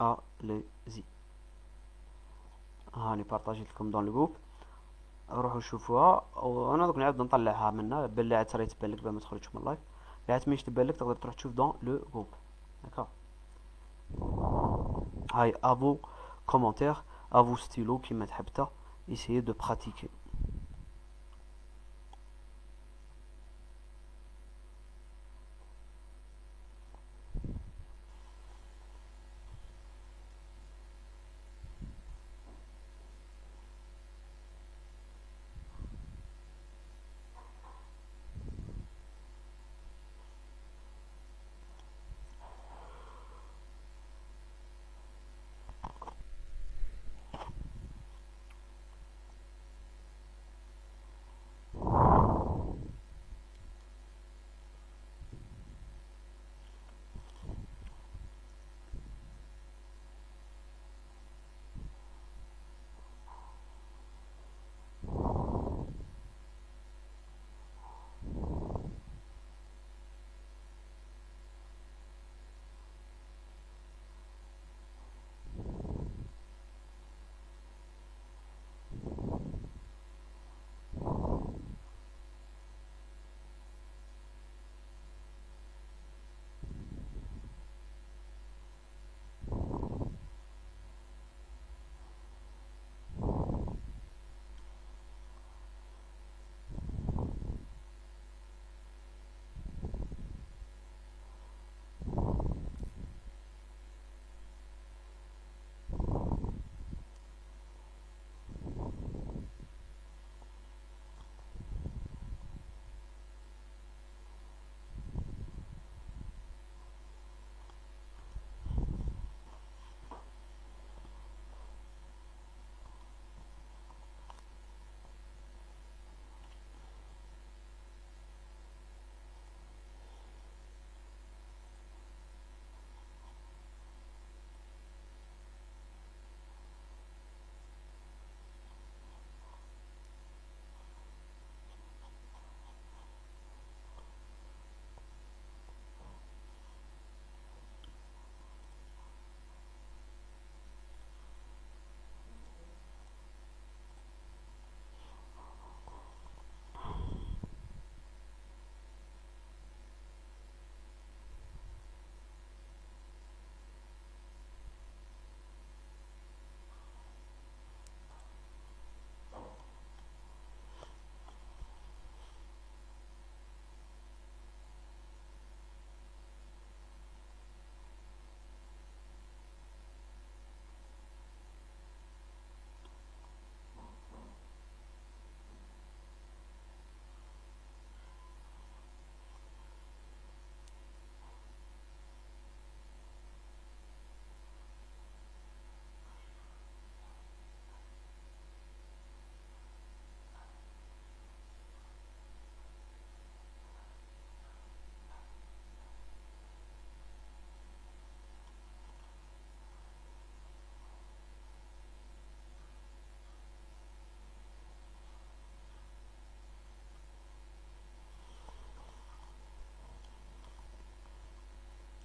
allez-y. هاني بارطاجيت لكم دون الجروب روحوا شوفوها وانا دوك نعاود نطلعها منها باللي عاد ترى تبان لك بلا ما تخرجش من اللايف. اللي عاد ماش تبان لك تقدر تروح تشوف دون لو جروب داكور. هاي افو كومونتير افو ستيلو كيما تحب essayez de pratiquer.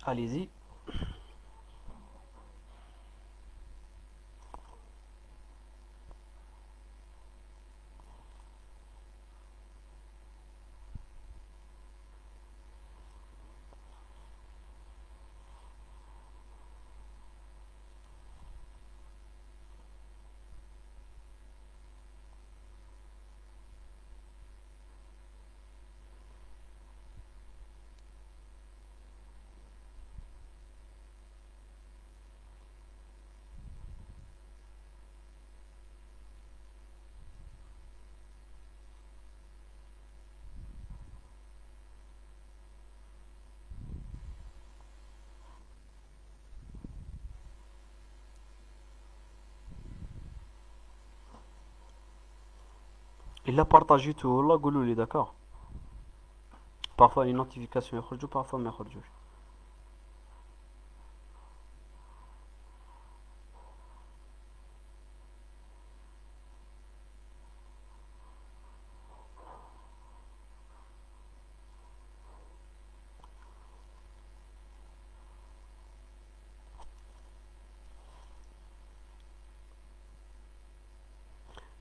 allez-y. Il a partagé tout والله قولوا لي d'accord. Parfois les notifications يخرجوا parfois ما يخرجوش.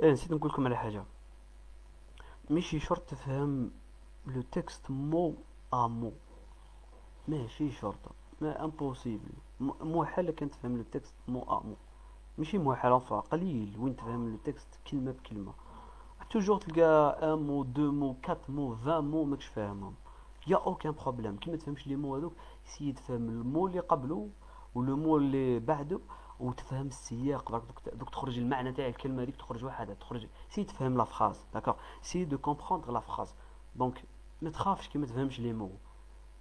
ايه نسيت نقول لكم على حاجه. ماشي شرط تفهم لو تكست مو ا مو، ماشي شرط، ما امبوسيبل، محال كان تفهم لو تكست مو ا مو، ماشي محال انفا قليل وين تفهم لو تكست كلمه بكلمه. توجور تلقى ان مو دو مو كات مو 20 مو ماكش فاهمهم، يا اوكان بروبليم. كي ما تفهمش لي مو هذوك سي تفهم المو اللي قبله ولو مو اللي بعده وتفهم السياق. دوك تخرج المعنى تاع الكلمه هذيك، تخرج واحده، تخرج سي تفهم لا فراز داكور، سي دو كومبروندر لا فراز. دونك ما تخافش كي ما تفهمش لي مو،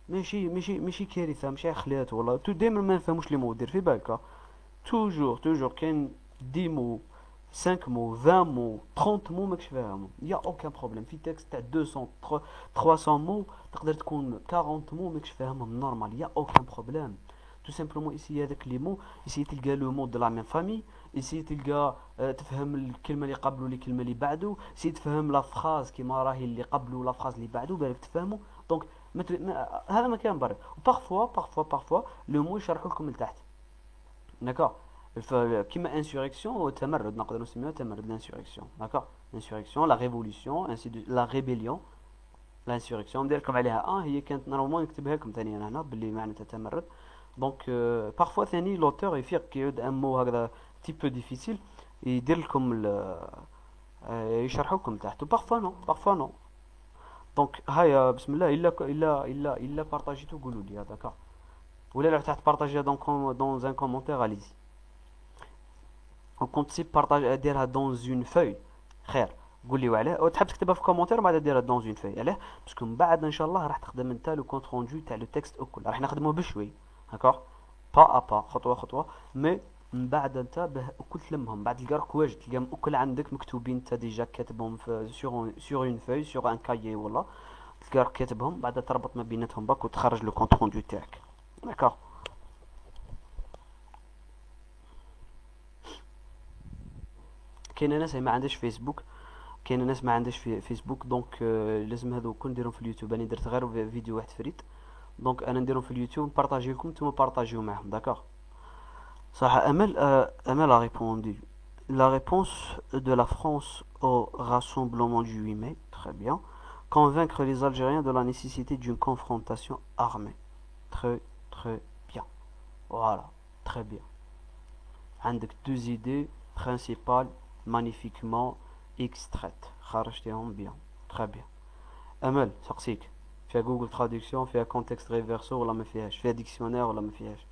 ماشي كارثه، ماشي خلات والله. تو ديما ما نفهموش لي مو، دير في بالك. توجور كاين 10 مو 5 مو 20 مو 30 مو ماكش فاهمهم، يا اوكان بروبليم. في تكست تاع 200 300 مو تقدر تكون 40 مو ماكش فاهمهم نورمال، يا اوكان بروبليم. تو سامبلومون اسيي هذاك لي مو، اسيي تلقى لو مو دو لا ميم فامي، اسيي تلقى تفهم الكلمه اللي قبله والكلمه اللي بعده، اسيي تفهم لا فراز كيما راهي اللي قبله ولا فراز اللي بعده بالك تفهموا. دونك هذا ما كان برا. بارفوا لو مو يشرحوا لكم لتحت داكور. كيما انسوريكسيون تمرد، نقدر نسميوها تمرد لانسوريكسيون داكور. لانسوريكسيون لا ريفولوسيون انسي لا ريبيليون. لانسوريكسيون ندير لكم عليها هي كانت نورمالمون نكتبها لكم ثاني انا هنا باللي معناتها تمرد. دونك بارفوا ثاني لوتور يفيق كي يعود ان مو هكذا تي بو ديفيسيل يدير لكم يشرحوا لكم تحت، بارفوا نو. دونك هيا بسم الله، الا بارطاجيتو قولوا لي داكور، ولا لو تحت بارطاجيها دون ان كومونتير اليزي. وكنت تسيب بارطاج ديرها دون اون فوي خير، قول لي وعلاه. وتحب تكتبها في كومونتير بعد ديرها دون اون فوي علاه، باسكو من بعد ان شاء الله راح تخدم انت لو كونت روندو تاع لو تكست الكل، راح نخدموه بشوي داكور، با ا با خطوه خطوه. مي من بعد انت الكل تلمهم، بعد تلقى روحك واجد تلقاهم الكل عندك مكتوبين انت ديجا كاتبهم في سور اون فوي سور ان كايي ولا تلقى روحك كاتبهم، بعد تربط ما بيناتهم باك وتخرج لو كونت روندو تاعك داكور. كاين ناس ما عندهاش فيسبوك، كاين ناس ما عندهاش في فيسبوك، دونك لازم هذو كل نديرهم في اليوتيوب. انا درت غير فيديو واحد فريد، دونك انا نديرهم في اليوتيوب نبارطاجي لكم نتوما بارطاجيو معاهم داكوغ. صح امل. امل a répondu la réponse de la France au rassemblement du 8 mai. Très bien. Convaincre les Algériens de la nécessité d'une confrontation armée. Très bien. Voilà, très bien. عندك deux idées principales magnifiquement extraites، خرجتيهم بيان. très bien. امل سقسيك، فيها جوجل تراديكسيون، فيها كونتكست ريفيرسو ولا ما فيهاش، فيها ديكسيونير ولا ما فيهاش؟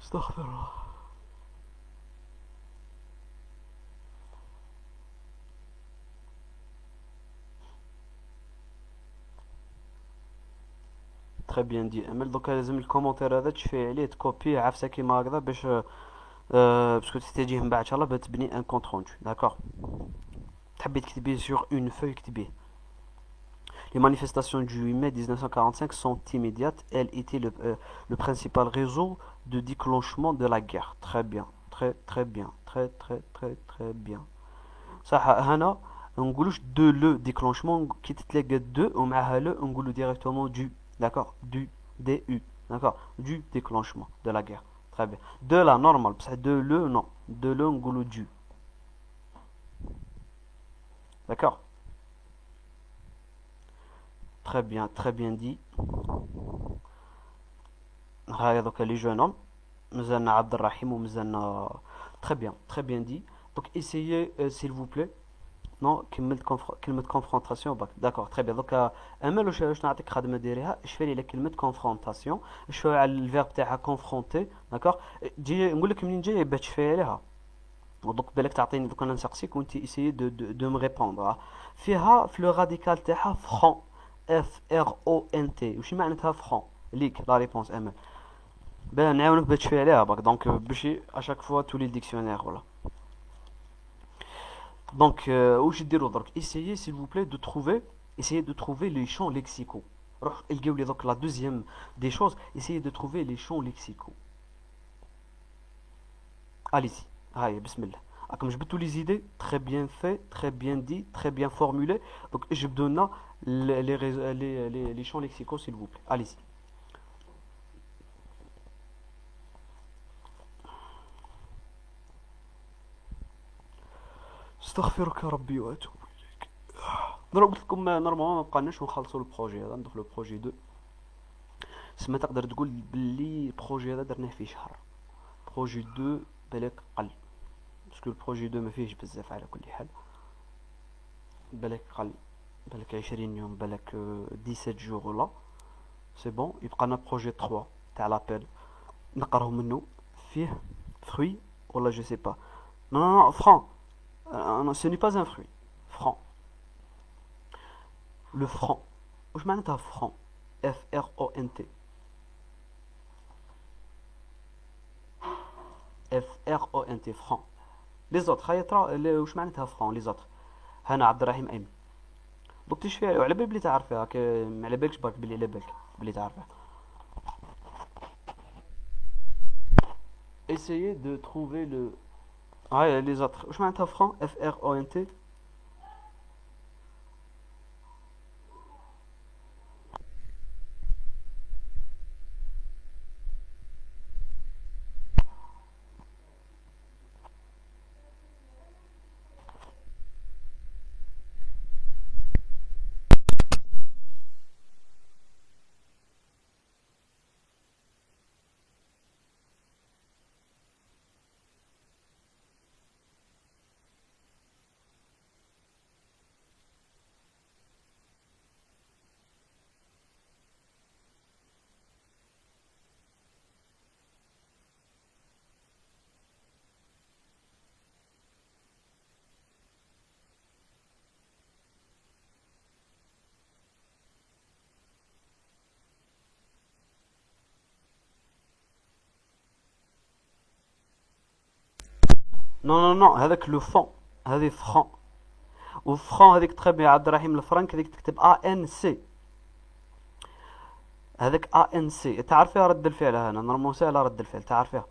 استغفر الله. تري بيان دي امل. دوكا لازم الكومونتير هذا تشفي عليه تكوبيه عفسه كيما هكذا باش باسكو تحتاجيه من بعد ان شاء الله باش تبني ان كونت روندو داكوغ. تحبي تكتبيه سور اون فوي كتبيه. Les manifestations du 8 mai 1945 sont immédiates. Elles étaient le principal réseau de déclenchement de la guerre. Très bien, très très bien, très très très très bien. صح هنا نقولوش de le déclenchement qui تتلاقى de ومعها le نقولو directement du. D'accord, du d'accord, du déclenchement de la guerre. Très bien. De la normale, parce que de le non, de le نقولو du. D'accord. Très bien dit. هاي دوكا لي جون هوم مازالنا عبد الرحيم ومازالنا très bien dit. Donc essayez s'il vous plaît. Non, كلمة confrontation d'accord très bien. Donc امل واش نعطيك خدمة ديريها شفي لي كلمة confrontation شويه على الفيرب تاعها confronter d'accord. جي نقول لك منين جايه باش تشفي عليها ودوك بالك تعطيني دوك انا نسقسيك وانت essayez de me répondre. فيها في لو راديكال تاعها فرون اف ار او ان تي وش معناتها فرون ليك لا ريبونس امل باه نعاونك باش تشفي عليها باك دونك باش اشاك فوا تولي الديكسيونير ولا donc واش ديروا درك essayez s'il vous plaît essayez de trouver les champs lexicaux. روح القاو لي دوك لا دوزيام دي choses essayez de trouver les champs lexicaux. allez-y هاي بسم الله راكم جبتوا لي زيدي très bien fait très bien dit très bien formulé donc جبدوا لنا les champs lexicaux s'il vous plaît allez-y. استغفرك ربي واتوب اليك. ضرب قلت لكم نورمالمون ما بقاناش ونخلصوا البروجي هذا ندخلوا البروجي 2 سما تقدر تقول باللي البروجي هذا درناه فيه شهر بروجي 2 بالك قل باسكو البروجي 2 ما فيهش بزاف على كل حال بالك قل بالك 20 يوم بالك 17 جور ولا سي بون يبقى لنا بروجي 3 تاع لابيل نقراو منه فيه fruit ولا je sais pas non franc non ce n'est pas un fruit franc le franc واش معناتها franc F R O N T F R O N T franc les autres هيا ترى واش معناتها franc les autres هنا عبد الرحيم ايمن دوك تشفي على بالي بلي تعرفها ما على بالكش برك بلي على بالك بلي تعرفها. essayez de trouver le هاي les autres واش معناتها franc F R O N T non هذاك لو فون هذه فران وفران هذيك تخي بها عبد الرحيم الفرنك هذيك تكتب ان سي هذاك ان سي تعرفيها رد الفعل هنا نورمال سهله رد الفعل تعرفيها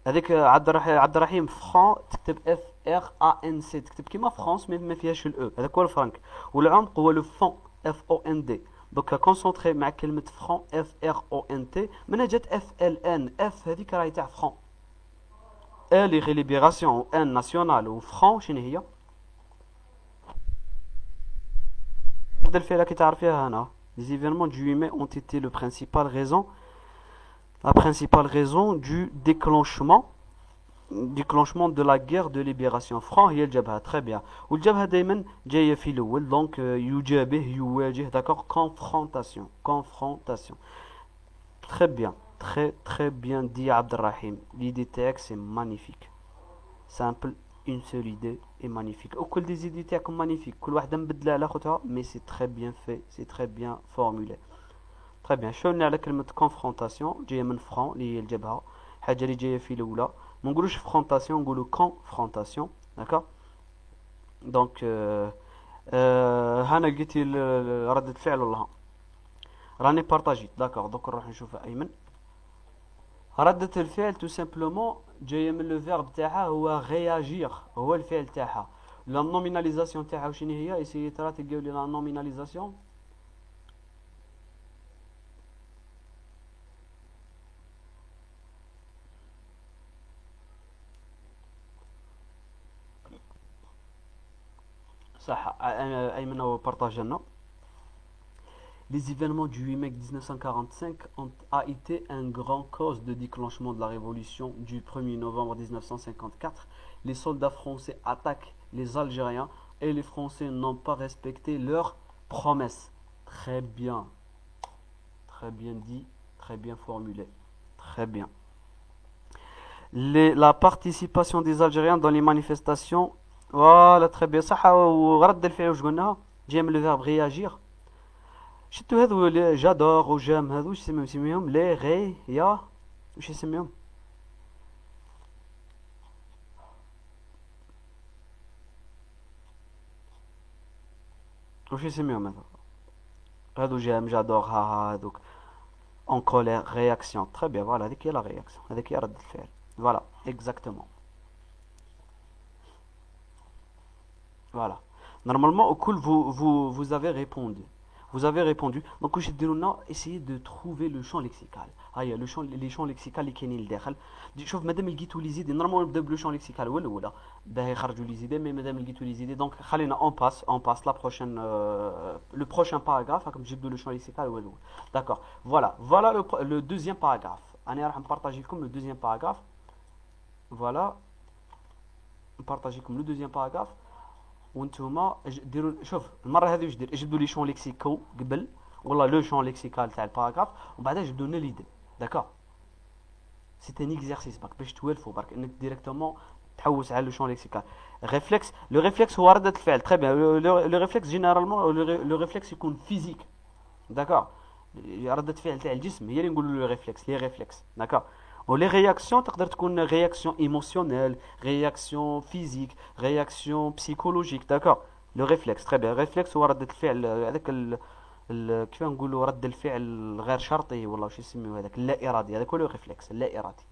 هذيك عبد الرحيم فران تكتب اف ار ان سي تكتب كيما فرانس ما فيهاش الاو هذاك هو الفرنك والعمق هو لو فون اف او ان دي دوكا كونسونطري مع كلمه فران اف ار او ان تي منها جات اف ال ان اف هذيك راهي تاع فران les libérations ان ناسيونال وفران شنو هي رد الفعل كي تعرفيها هنا les événements du 8 mai ont été la principale raison du déclenchement de la guerre de libération فران هي الجبهة très bien والجبهة دائما جاية في الأول donc يجابه يواجه d'accord confrontation très bien très bien dit Abdelrahim. L'idée تاعك c'est magnifique. Simple, une seule idée est magnifique. وكل des idées تاعكم magnifique. كل واحدة مبدلة على خوتها mais c'est très bien fait, c'est très bien formulé. Très bien. شلون على كلمة confrontation جاية من فران اللي هي الجبهة. حاجة اللي جاية في الأولى. ما نقولوش confrontation نقولو confrontation. D'accord. Donc هنا لقيتي ردة فعل ولا ها؟ راني بارطاجيت داكور. دوك نروح نشوفها ايمن. ردة الفعل تو سامبلومون جاية من لو فيرب تاعها هو غياجير، هو الفعل تاعها. لا نوميناليزاسيون تاعها وشنو هي؟ اسيي ترى تلقاو لي لا نوميناليزاسيون. صح ايمن هو بارطاج لنا. Les événements du 8 mai 1945 a été un grand cause de déclenchement de la révolution du 1er novembre 1954. Les soldats français attaquent les Algériens et les Français n'ont pas respecté leurs promesses. Très bien dit, très bien formulé, très bien. La participation des Algériens dans les manifestations, voilà très bien. صح ورد الفعل واش قلنا؟ جاي من le verbe réagir. شتو هذو اللي جادور وجام هذو واش يسميهم لي غي يا واش يسميهم؟ واش يسميهم هذو جام جادور ها هذوك اون كولير رياكسيون. تري بيان فوالا هذيك هي لا رياكسيون، هذيك هي رد الفعل. فوالا اكزاكتومون. فوالا نورمالمون au cool vous avez répondu. Vous avez répondu. Donc, je vais essayer de trouver le champ lexical. هيا le champ, les champs lexicaux اللي كاينين لداخل. شوف مادام لقيتوا لي زيدي نورمالمون نبداو بلو شون ليكسيكال هو الاولى باه يخرجوا لي زيدي. مي مادام لقيتوا لي زيدي دونك خلينا اون باس لا بروشين لو بروشين باراغراف راكم تجبدوا لو شون ليكسيكال هو الاول. داكور فوالا لو دوزيام باراغراف. انا راح نبارطاجي لكم لو دوزيام باراغراف. فوالا نبارطاجي لكم لو دوزيام باراغراف وانتوما ديروا. شوف المره هذه واش دير؟ جبدوا لي شون ليكسيكو قبل والله لو شون ليكسيكال تاع الباراغراف ومن بعد جبدوا لنا ليدي. داكور سي ان اكزرسيس برك باش توالفوا برك انك ديريكتومون تحوس على لو شون ليكسيكال. ريفلكس لو ريفلكس هو ردة الفعل. تري بيان لو ريفلكس جينيرالمون لو ريفلكس يكون فيزيك. داكور ردة فعل تاع الجسم هي اللي نقولوا لو ريفلكس لي ريفلكس. داكور ولي رياكسيون تقدر تكون رياكسيون ايموسيونيل، رياكسيون فيزيك، رياكسيون بسيكولوجيك. داكور لو ريفلكس تري بيان. ريفلكس هو ردة الفعل هذاك كيف نقولوا رد الفعل غير شرطي ولا واش يسميوه هذاك اللا ارادي. هذاك هو لو ريفلكس اللا ارادي.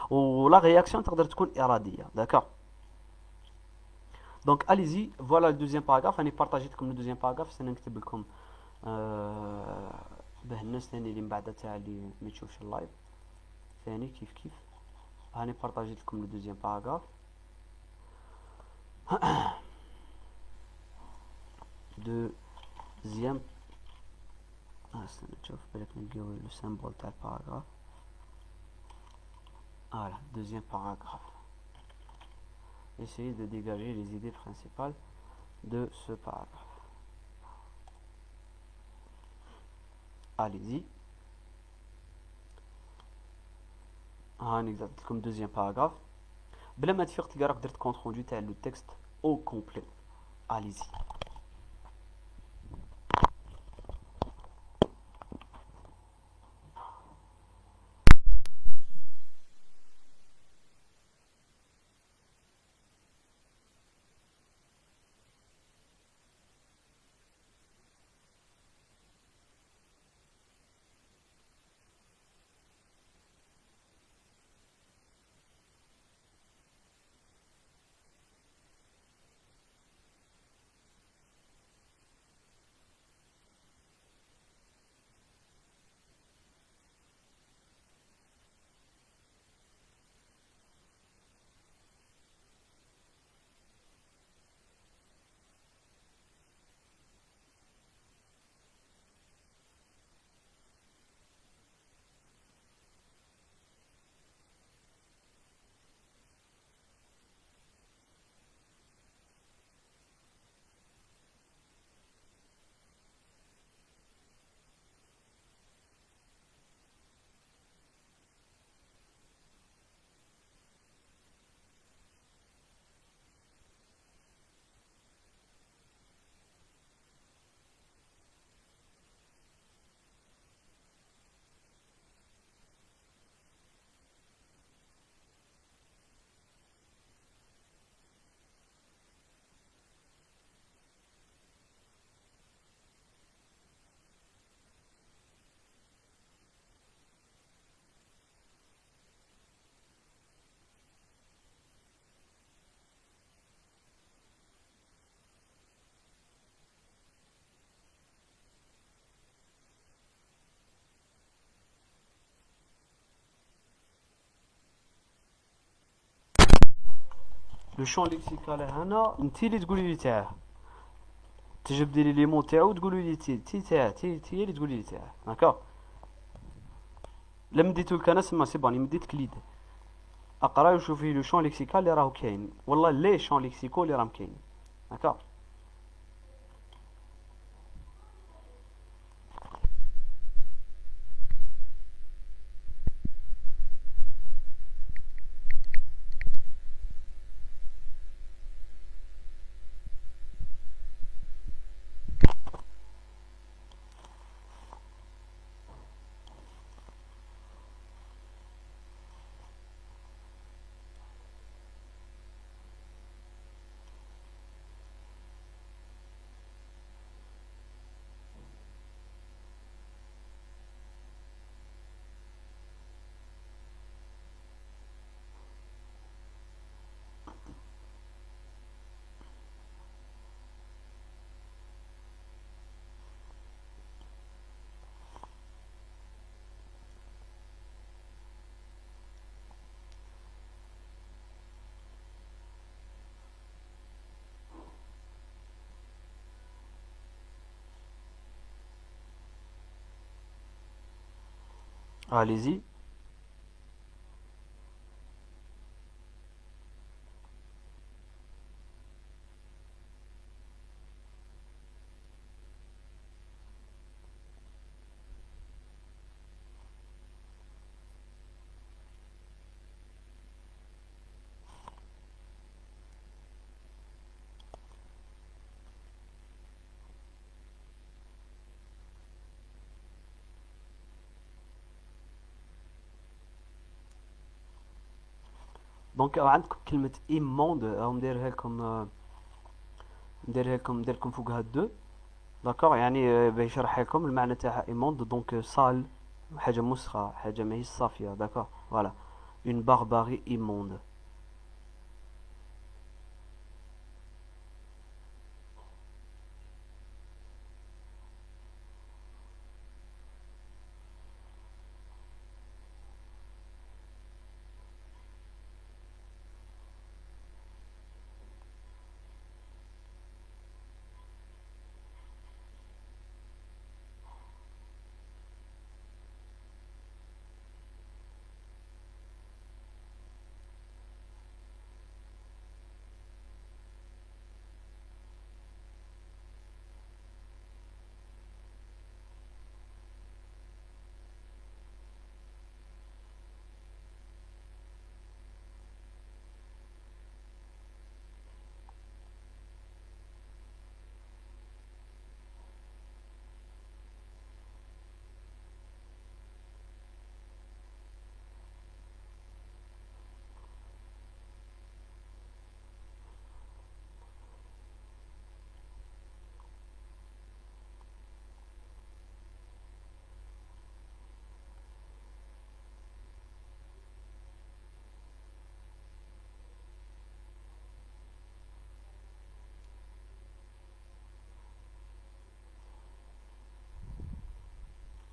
ولا رياكسيون تقدر تكون اراديه. داكور دونك اليزي فوالا الدوزيام باراغراف. راني بارطاجيت لكم الدوزيام باراغراف. سنة نكتب لكم باه الناس ثاني اللي من بعد تاع اللي ما تشوفش اللايف ثاني كيف هاني بارطاجيت لكم الدوزيام باراغراف. دوزيام استنى نشوف بالك نلقاو لو سامبول تاع الباراغراف. Voilà, deuxième paragraphe. Essayez de dégager les idées principales de ce paragraphe. Allez-y. Comme deuxième paragraphe. بلا ما تفيق تلقى راك درت كونت روندو تاع لو تكست او كومبلي. Allez-y. لو شون ليكسيكال هنا انت اللي تقولي لي تاعه، تجبدي لي لي مون تاعو وتقولي لي تي تاعه، تي هي اللي تقولي لي تاعه، هكا. لا مديتو لك انا سما سي باني مديت لك ليد، اقرا وشوفي لو شون ليكسيكال اللي راهو كاين، والله لي شون ليكسيكو اللي راهم كاين، هكا. Allez-y. دونك عندكم كلمة immonde راهم نديرها لكم فوقها دو، داكوغ، يعني باش يشرح لكم المعنى تاعها immonde. دونك سال، حاجة مسخة، حاجة ماهيش صافية، داكوغ، فوالا، une barbarie immonde.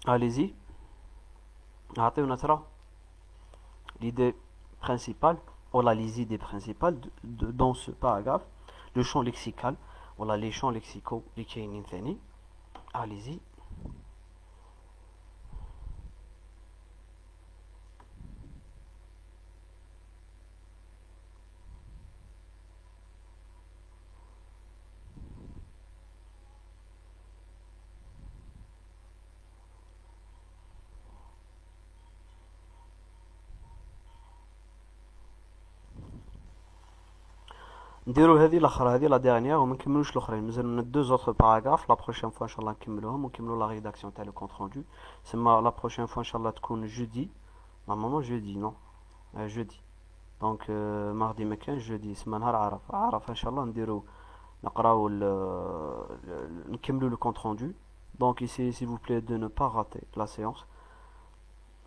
Allez-y, أعطيونا ترى l'idée principale, voilà les idées principales dans ce paragraphe, le champ lexical, voilà les champs lexicaux اللي كاينين ثاني. Allez-y. نديرو هذه الاخرى، هذه لا ديرنيير، وما نكملوش الاخرين، مازال لنا دو زوتر باراغراف. لا بروشين فوا ان شاء الله نكملوهم ونكملو لا ريداكسيون تاع لو كونت روندو. سما لا بروشين فوا ان شاء الله تكون جودي، نورمالمون جودي، نو جودي. دونك ماردي ما كانش، جودي سما نهار عرفه ان شاء الله نديرو، نقراو نكملو لو كونت روندو. دونك ici s'il vous plaît de ne pas rater la séance.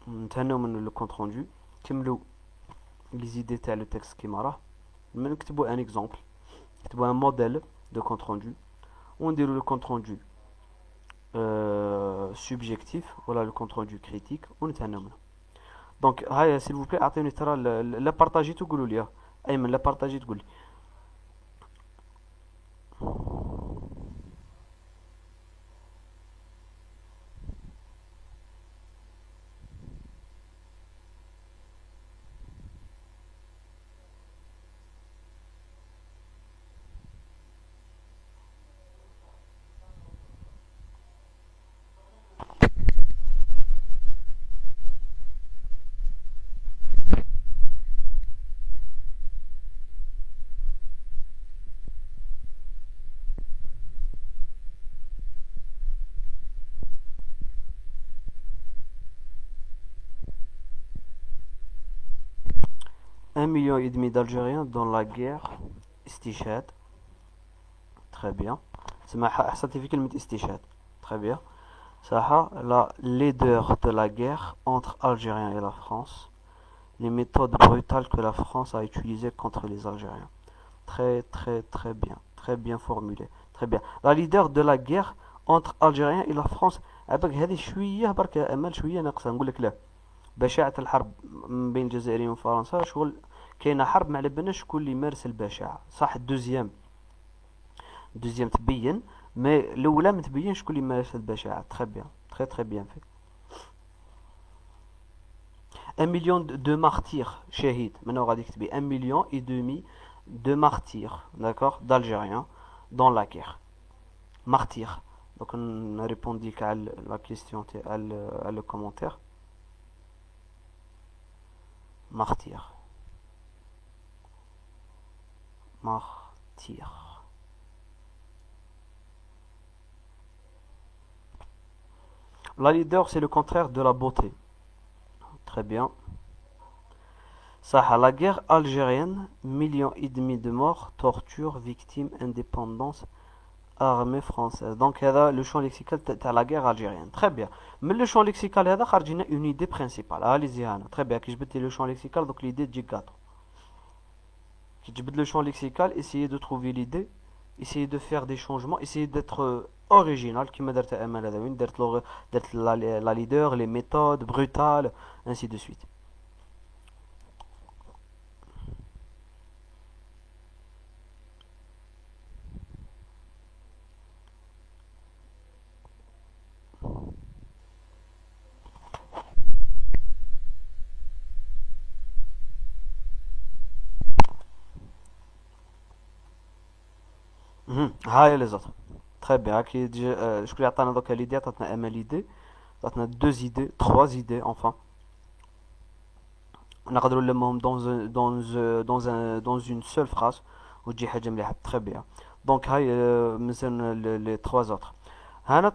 نتهناو من لو كونت روندو، كملو لي زيدي تاع لو تكست كيما راه، نكتبوا ان اكزامبل، نكتبوا ان موديل دو كونت روندو، ونديروا لو كونت روندو سوبجيكتيف ولا لو كونت روندو كريتيك، ونتهناو منه. دونك هاي سيل فو بلي اعطيوني ترى لا بارطاجي تقولوا لي، ايمن لا بارطاجي تقول لي 1,5 million d'Algériens dans la guerre استشهاد. Très bien. سمعها أحسن في كلمة استشهاد. Très bien. Saha, la leader de la guerre entre Algériens et la France. Les méthodes brutales que la France a utilisées contre les Algériens. Très très très bien. Très bien formulé. Très bien. La leader de la guerre entre Algériens et la France. عباك هذه شوية برك أمل شوية ناقصة نقول لك لا. بشاعة الحرب بين الجزائريين وفرنسا شغل كاينة حرب ما على بالناش شكون اللي يمارس البشاعة. صح الدوزيام تبين مي الاولى ما تبينش شكون اللي مارس البشاعة. تري بيان تري بيان في 1 مليون دو مارتير شهيد منو غادي تكتبي 1 مليون اي دومي دو مارتير داكور d'Algériens dans la guerre martyr. Donc on répondit à la question à le commentaire martyr. La leader, c'est le contraire de la beauté. Très bien. Ça, la guerre algérienne, 1,5 million de morts, torture, victimes, indépendance, armée française. Donc, le champ lexical de la guerre algérienne. Très bien. Mais le champ lexical, il y a une idée principale. Allez-y, très bien. Qui je le champ lexical, donc l'idée de gâteau. Qui je le champ lexical, essayez de trouver l'idée. Essayez de faire des changements, essayez d'être original, qui m'a dit la leader, les méthodes brutales, ainsi de suite. هاي les autres. Très bien. Je voulais attendre donc l'idée, attendre Emma l'idée, attendre 2 idées, 3 idées enfin. On a regardé le mot dans une seule phrase. Très bien. Donc les 3 autres.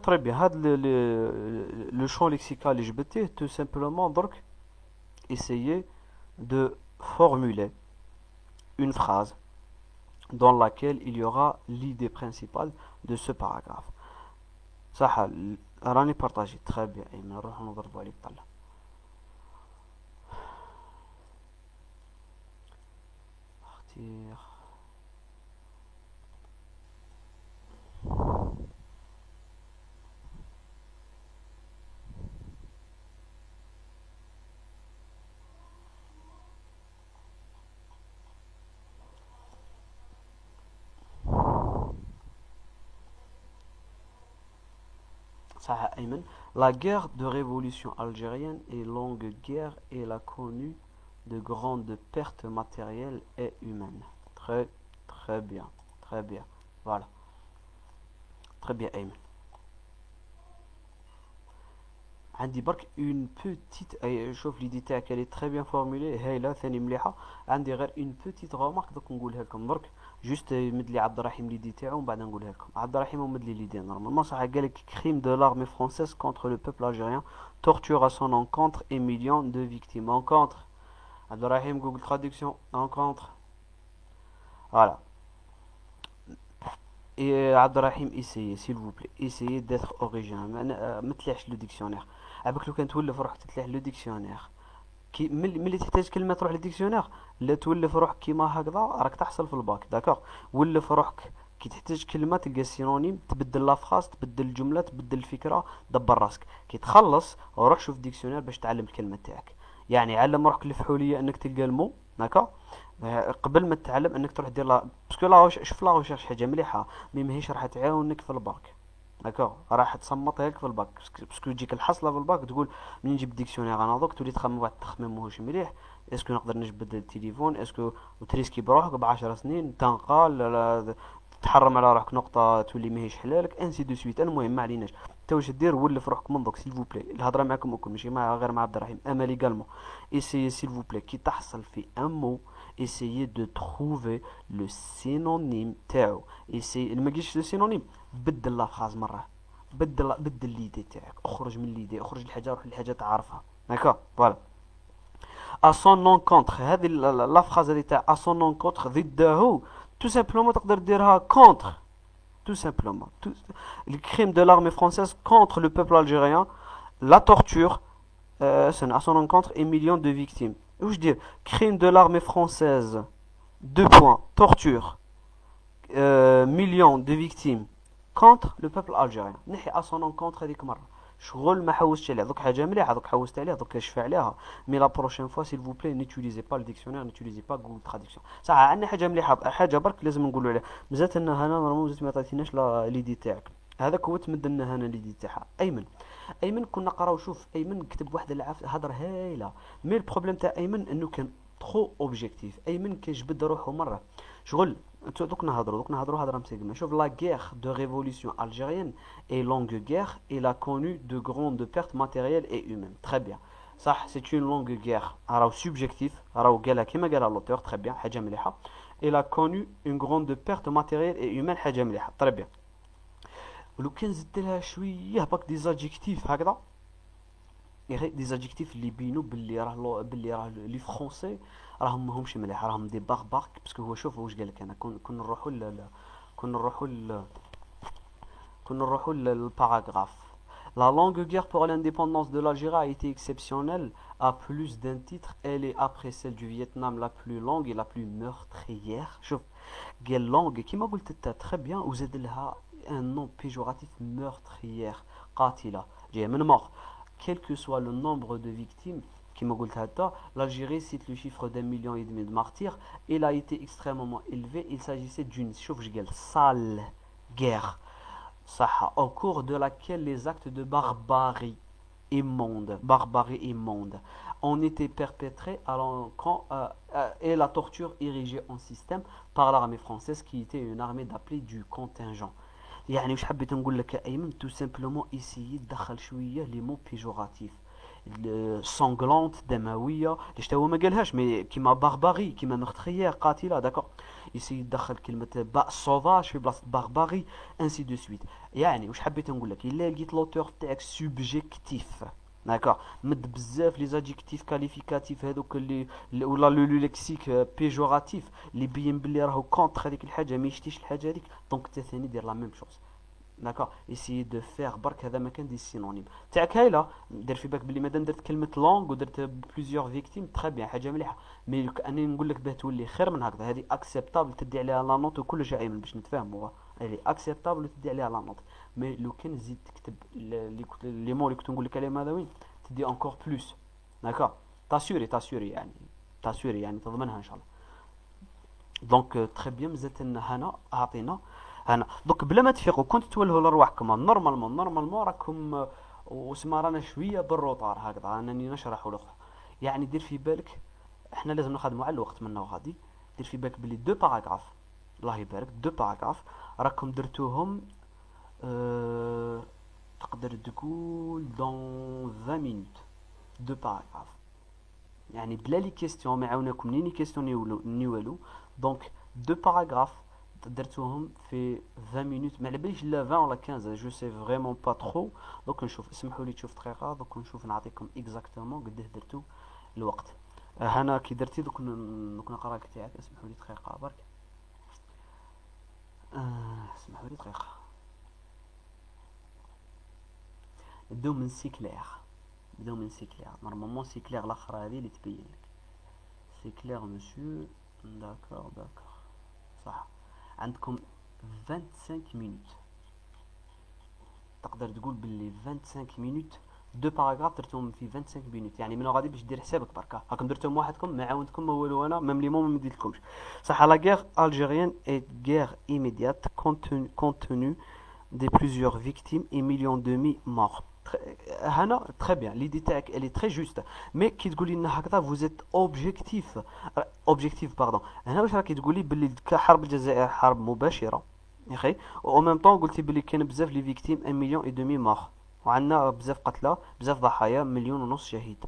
Très bien. Le champ lexical LGBT, tout simplement donc essayer de formuler une phrase dans laquelle il y aura l'idée principale de ce paragraphe. Ça, راني partagé. Très bien. نروح نضربوا عليه بطلة. اختيار. La guerre de révolution algérienne est longue guerre et elle a connu de grandes pertes matérielles et humaines. Très, très bien. Très bien. Voilà. Très bien, Ayman. عندي برك une petite شوف l'idée تاعك elle est très bien formulée هايله ثاني مليحه. عندي غير une petite remarque دوك نقولها لكم برك جوست يمد لي عبد الرحيم ليدي تاعو ومن بعد نقولها لكم. عبد الرحيم ومد لي ليدي نورمالمون صح قال لك crime de l'armée française contre le peuple algérien, torture à son encontre et millions de victimes. Encontre عبد الرحيم Google traduction encontre. Voilà. Et Abdelrahim, essayez, s'il vous plaît, essayez d'être original. ما تلعش le dictionnaire. عباك لو كان تولف روحك تتلح le dictionnaire. كي ملي تحتاج كلمة تروح للديكسيونير لا تولف روحك كيما هكذا راك تحصل في الباك داكوغ. ولف روحك كي تحتاج كلمة تلقى السينونيم تبدل لافراز تبدل الجملة تبدل الفكرة دبر راسك. كي تخلص روح شوف ديكسيونير باش تعلم الكلمة تاعك. يعني علم روحك الفحولية انك تلقى المو داكوغ قبل ما تتعلم انك تروح دير لا باسكو لا شوف لا ريشيرش حاجه مليحه مي ماهيش راح تعاونك في الباك داكوغ راح تصمتها لك في الباك باسكو تجيك الحصله في الباك تقول منين نجيب الديكسيونير انا دوك تولي تخمم واحد التخميم ماهوش مليح. اسكو نقدر نجبد التليفون اسكو وتريسكي بروحك ب10 سنين تنقال تحرم على روحك نقطه تولي ماهيش حلالك انسي دو سويت. المهم ما عليناش انت واش دير ولف روحك من دوك سيل فو بلاي. الهضره معكم الكل ماشي مع غير مع عبد الرحيم امل ايغالمون. اسيي سيل فو بلاي كي تحصل في ان مو essayez de trouver le synonyme تاعو. essayez ما تجيش le synonyme بدل لا فراز مره بدل ليدي تاعك اخرج من ليدي اخرج الحاجه روح للحاجه تعرفها داكوغ فوالا. à son encontre. هذه la phrase اللي تاع à son encontre ضده tout simplement تقدر ديرها contre. Tout simplement. Les crimes de l'armée française contre le peuple algérien, la torture, à son encontre, et millions de victimes. Où je dis, crime de l'armée française, 2 points, torture, millions de victimes contre le peuple algérien. نحي à son encontre هذيك مرة. شغل ما حوستش عليها دوك حاجة مليحة دوك حوست عليها دوك شفع عليها مي لا بروشين فوا s'il vous plaît n'utilisez pas le dictionnaire n'utilisez pas Google Traduction صح عندنا حاجة مليحة حاجة برك لازم نقولوا عليها مزات ان هنا نورمالمون مزات ما عطيتيناش ليدي تاعك هذاك هو تمد لنا هنا ليدي تاعها ايمن كنا نقراو شوف ايمن كتب واحد هضر هايله مي البروبليم تاع ايمن انه كان ترو اوبجيكتيف ايمن كيجبد روحه مره شغل دوك نهضروا هضره مسقمه شوف لا guerre de révolution algérienne est longue guerre il a connu de grandes pertes matérielles et humaines très bien صح c'est une longue guerre راهو subjectif راهو قالها كيما قالها لوتور très bien حاجه مليحه il a connu une grande perte matérielle et humaine حاجه مليحه très bien ولو كان زدت لها شويه باك دي زادجيكتيف هكذا دي زادجيكتيف اللي يبينوا باللي لي فرونسي راهم ماهمش مليح راهم دي باربار باسكو هو شوف واش قال لك انا كون نروحوا للباراغراف La longue guerre pour l'indépendance de l'Algérie a été exceptionnelle à plus d'un titre. Elle est après celle du Vietnam la plus longue et la plus meurtrière. شوف قال longue كيما قلت انت très bien وزاد لها un nom péjoratif meurtrière قاتلة جايه من mort. Quel que soit le nombre de victimes كما قلت هذا l'Algérie cite le chiffre d'1,5 million de martyrs. Il a été extrêmement élevé. Il s'agissait d'une شوف اش قال sale guerre صح au cours de laquelle les actes de barbarie immonde ont été perpétrés et la torture érigée en système par l'armée française qui était une armée d'appelés du contingent. يعني واش حبيت نقول لك ايمن tout simplement essayer تدخل شويه لي مو بيجوراتيف sanglante دمويه اللي هو ما قالهاش مي كيما بارباري كيما مختريير قاتله داكور يسي يدخل كلمه سوفاج في بلاصه بارباري انسي دو سويت يعني واش حبيت نقول لك الا لقيت لوتور تاعك سوبجيكتيف داكور مد بزاف لي زادجيكتيف كاليفيكاتيف هذوك اللي ولا لو ليكسيك بيجوراتيف اللي بين باللي راهو كونتر هذيك الحاجه ما يشتيش الحاجه هذيك دونك انت ثاني دير لا ميم شوز داكور ايسيي دو فيغ برك هذا ما كان دي سينونيم تاعك هايله دير في بالك بلي مادام درت كلمه لونغ ودرت بليزيور فيكتيم تري بيان حاجه مليحه مي اني نقول لك باه تولي خير من هكذا هذه اكسبتابل تدي عليها لا نوت وكل شيء ايمن باش نتفاهموا هذه اكسبتابل تدي عليها لا نوت مي لو كان زيد تكتب لي مو اللي كنت نقول لك عليهم هذا وين تدي انكور بلوس داكور تاسوري يعني تضمنها ان شاء الله دونك تري بيان مزات هنا اعطينا هنا دوك بلا ما تفيقوا كنت تولهوا لرواحكم نورمالمون راكم وسما رانا شويه بالروطار هكذا انني نشرحوا لكم يعني دير في بالك احنا لازم نخدموا على الوقت منا وغادي دير في بالك بلي دو باراغراف الله يبارك دو باراغراف راكم درتوهم تقدر تقول دون 20 مينوت دو باراغراف يعني بلا لي كيستيون ما يعاونكم ني كيستيون ني والو دونك دو باراغراف درتوهم في 20 مينوت ما على باليش لا 20 ولا 15 جو سي فريمون با ترو دوك نشوف اسمحوا لي تشوف دقيقه دوك نشوف نعطيكم اكزاكتومون قداه درتو الوقت هنا كي درتي دوك نقرا لك تاعك اسمحوا لي دقيقه برك اسمحوا لي دقيقه نبداو من سيكلير نورمالمون سيكلير الاخرى هذه اللي تبين لك سيكلير مسيو داكور صح عندكم 25 مينوت تقدر تقول باللي 25 مينوت دو باراغراف درتهم في 25 مينوت يعني من غادي باش دير حسابك بركا هاكم درتهم وحدكم ما عاونتكم ما والو انا ميم لي مو ما مديتلكمش صح لا غير الجيريان اي غير ايميديات contenu de plusieurs victimes et millions de morts هنا تري بيان ليدي تاعك الي تري جوست مي كي تقولي لنا هكذا فوزيت اوبجيكتيف باردون هنا واش راكي تقولي باللي حرب الجزائر حرب مباشره يا اخي او ميم طون قلتي باللي كاين بزاف لي فيكتيم 1,5 مليون مور وعندنا بزاف قتلى بزاف ضحايا 1.5 مليون شهيد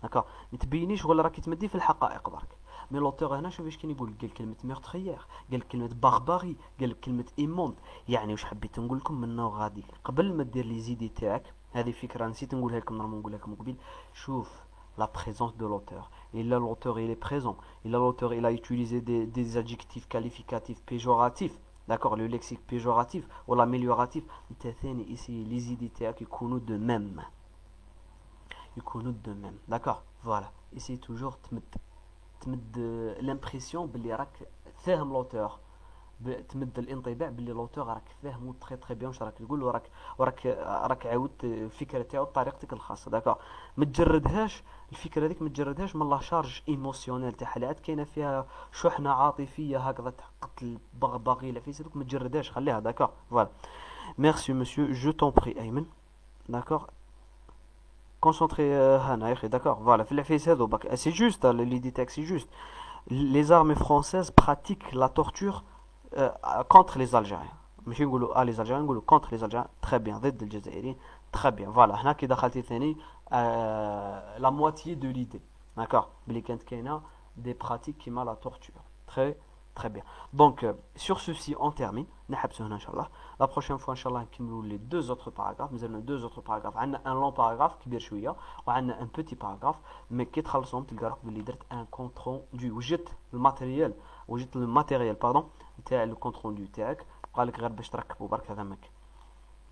هكا ما تبينيش ولا راكي تمدي في الحقائق برك مي لوتور هنا شوف اش كاين يقول قال كلمه ميرتريير قال كلمه بارباري قال كلمه ايموند يعني واش حبيت نقول لكم منه غادي قبل ما دير لي زيدي تاعك هذه فكره نسيت نقولها لكم نورمال نقولها لكم قبيل شوف la présence de l'auteur. Et là, l'auteur, il est présent. Et là, l'auteur, il a utilisé des adjectifs qualificatifs péjoratifs. D'accord, le lexique péjoratif ou l'amélioratif. Ici, les idées qui connaissent de même. Ils connaissent de même. D'accord, voilà. Ici, toujours, l'impression que tu l'auteur. تمد الانطباع باللي لوتور راك فاهمو تري تري بيان واش راك تقول وراك عاودت الفكره تاعو بطريقتك الخاصه داكوغ. ما تجردهاش الفكره هذيك، ما تجردهاش من لا شارج ايموسيونيل تاعها اللي عاد كاينه فيها شحنه عاطفيه هكذا تحقق البغبغي لا فيس هذوك، ما تجردهاش خليها داكوغ. فوالا ميرسي مسيو جو طون بري ايمن. داكوغ كونسونطري هنا يا اخي. داكوغ فوالا في العفايس هذو باك سي جوست ليدي تاعك سي جوست. Les armées françaises pratiquent la torture contre les Algériens. ماشي نقولوا les Algériens، نقولوا contre les Algériens. Très bien. ضد الجزائريين. Très bien. Voilà. هنا كي دخلتي ثاني la moitié de l'idée. D'accord. بلي كانت كاينه des pratiques كيما la torture. Très très bien. Donc sur ceci on termine. نحبسوا هنا ان شاء الله. La prochaine fois ان شاء الله نكملوا les deux autres paragraphes. مازالنا deux autres paragraphes. عندنا un long paragraphe كبير شويه وعندنا un petit paragraphe. مي كي تخلصهم تلقى روحك بلي درت ان كونت روندو، وجدت الماتيريال باردون تاع لو كونت روندو تاعك، بقى لك غير باش تركبوا برك هذا ماك.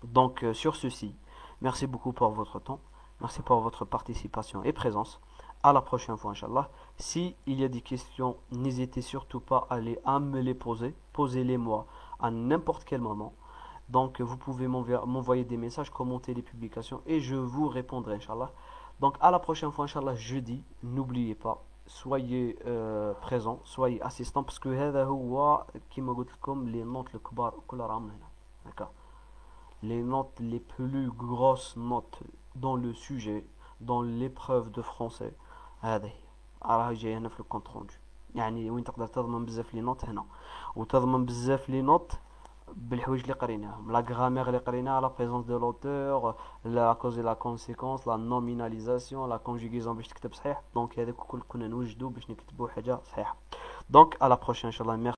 Donc sur ceci, merci beaucoup pour votre temps, merci pour votre participation et présence. À la prochaine fois inchallah. Si il y a des questions, n'hésitez surtout pas à me les poser, posez-les moi à n'importe quel moment. Donc vous pouvez m'envoyer des messages, commenter les publications et je vous répondrai inchallah. Donc à la prochaine fois inchallah jeudi, n'oubliez pas, soyez présents, soyez assistants parce que هذا هو كيما قلت لكم les notes الكبار كل راهم هنا. D'accord. Les notes les plus grosses notes dans le sujet, dans l'épreuve de français هذه هي راها جايه هنا في الكونت روندو. يعني وين تقدر تضمن بزاف لي نوت هنا، وتضمن بزاف لي نوت بالحوايج اللي قريناهم، لا غرامير اللي قريناها، لا بريزونس دو لوتور، لا كوز لا كونسيكونس، لا نوميناليزاسيون، لا كونجوغيزون باش تكتب صحيح. دونك هذاك الكل كنا نوجدو باش نكتبوا حاجه صحيحه. دونك على بروشين ان شاء الله.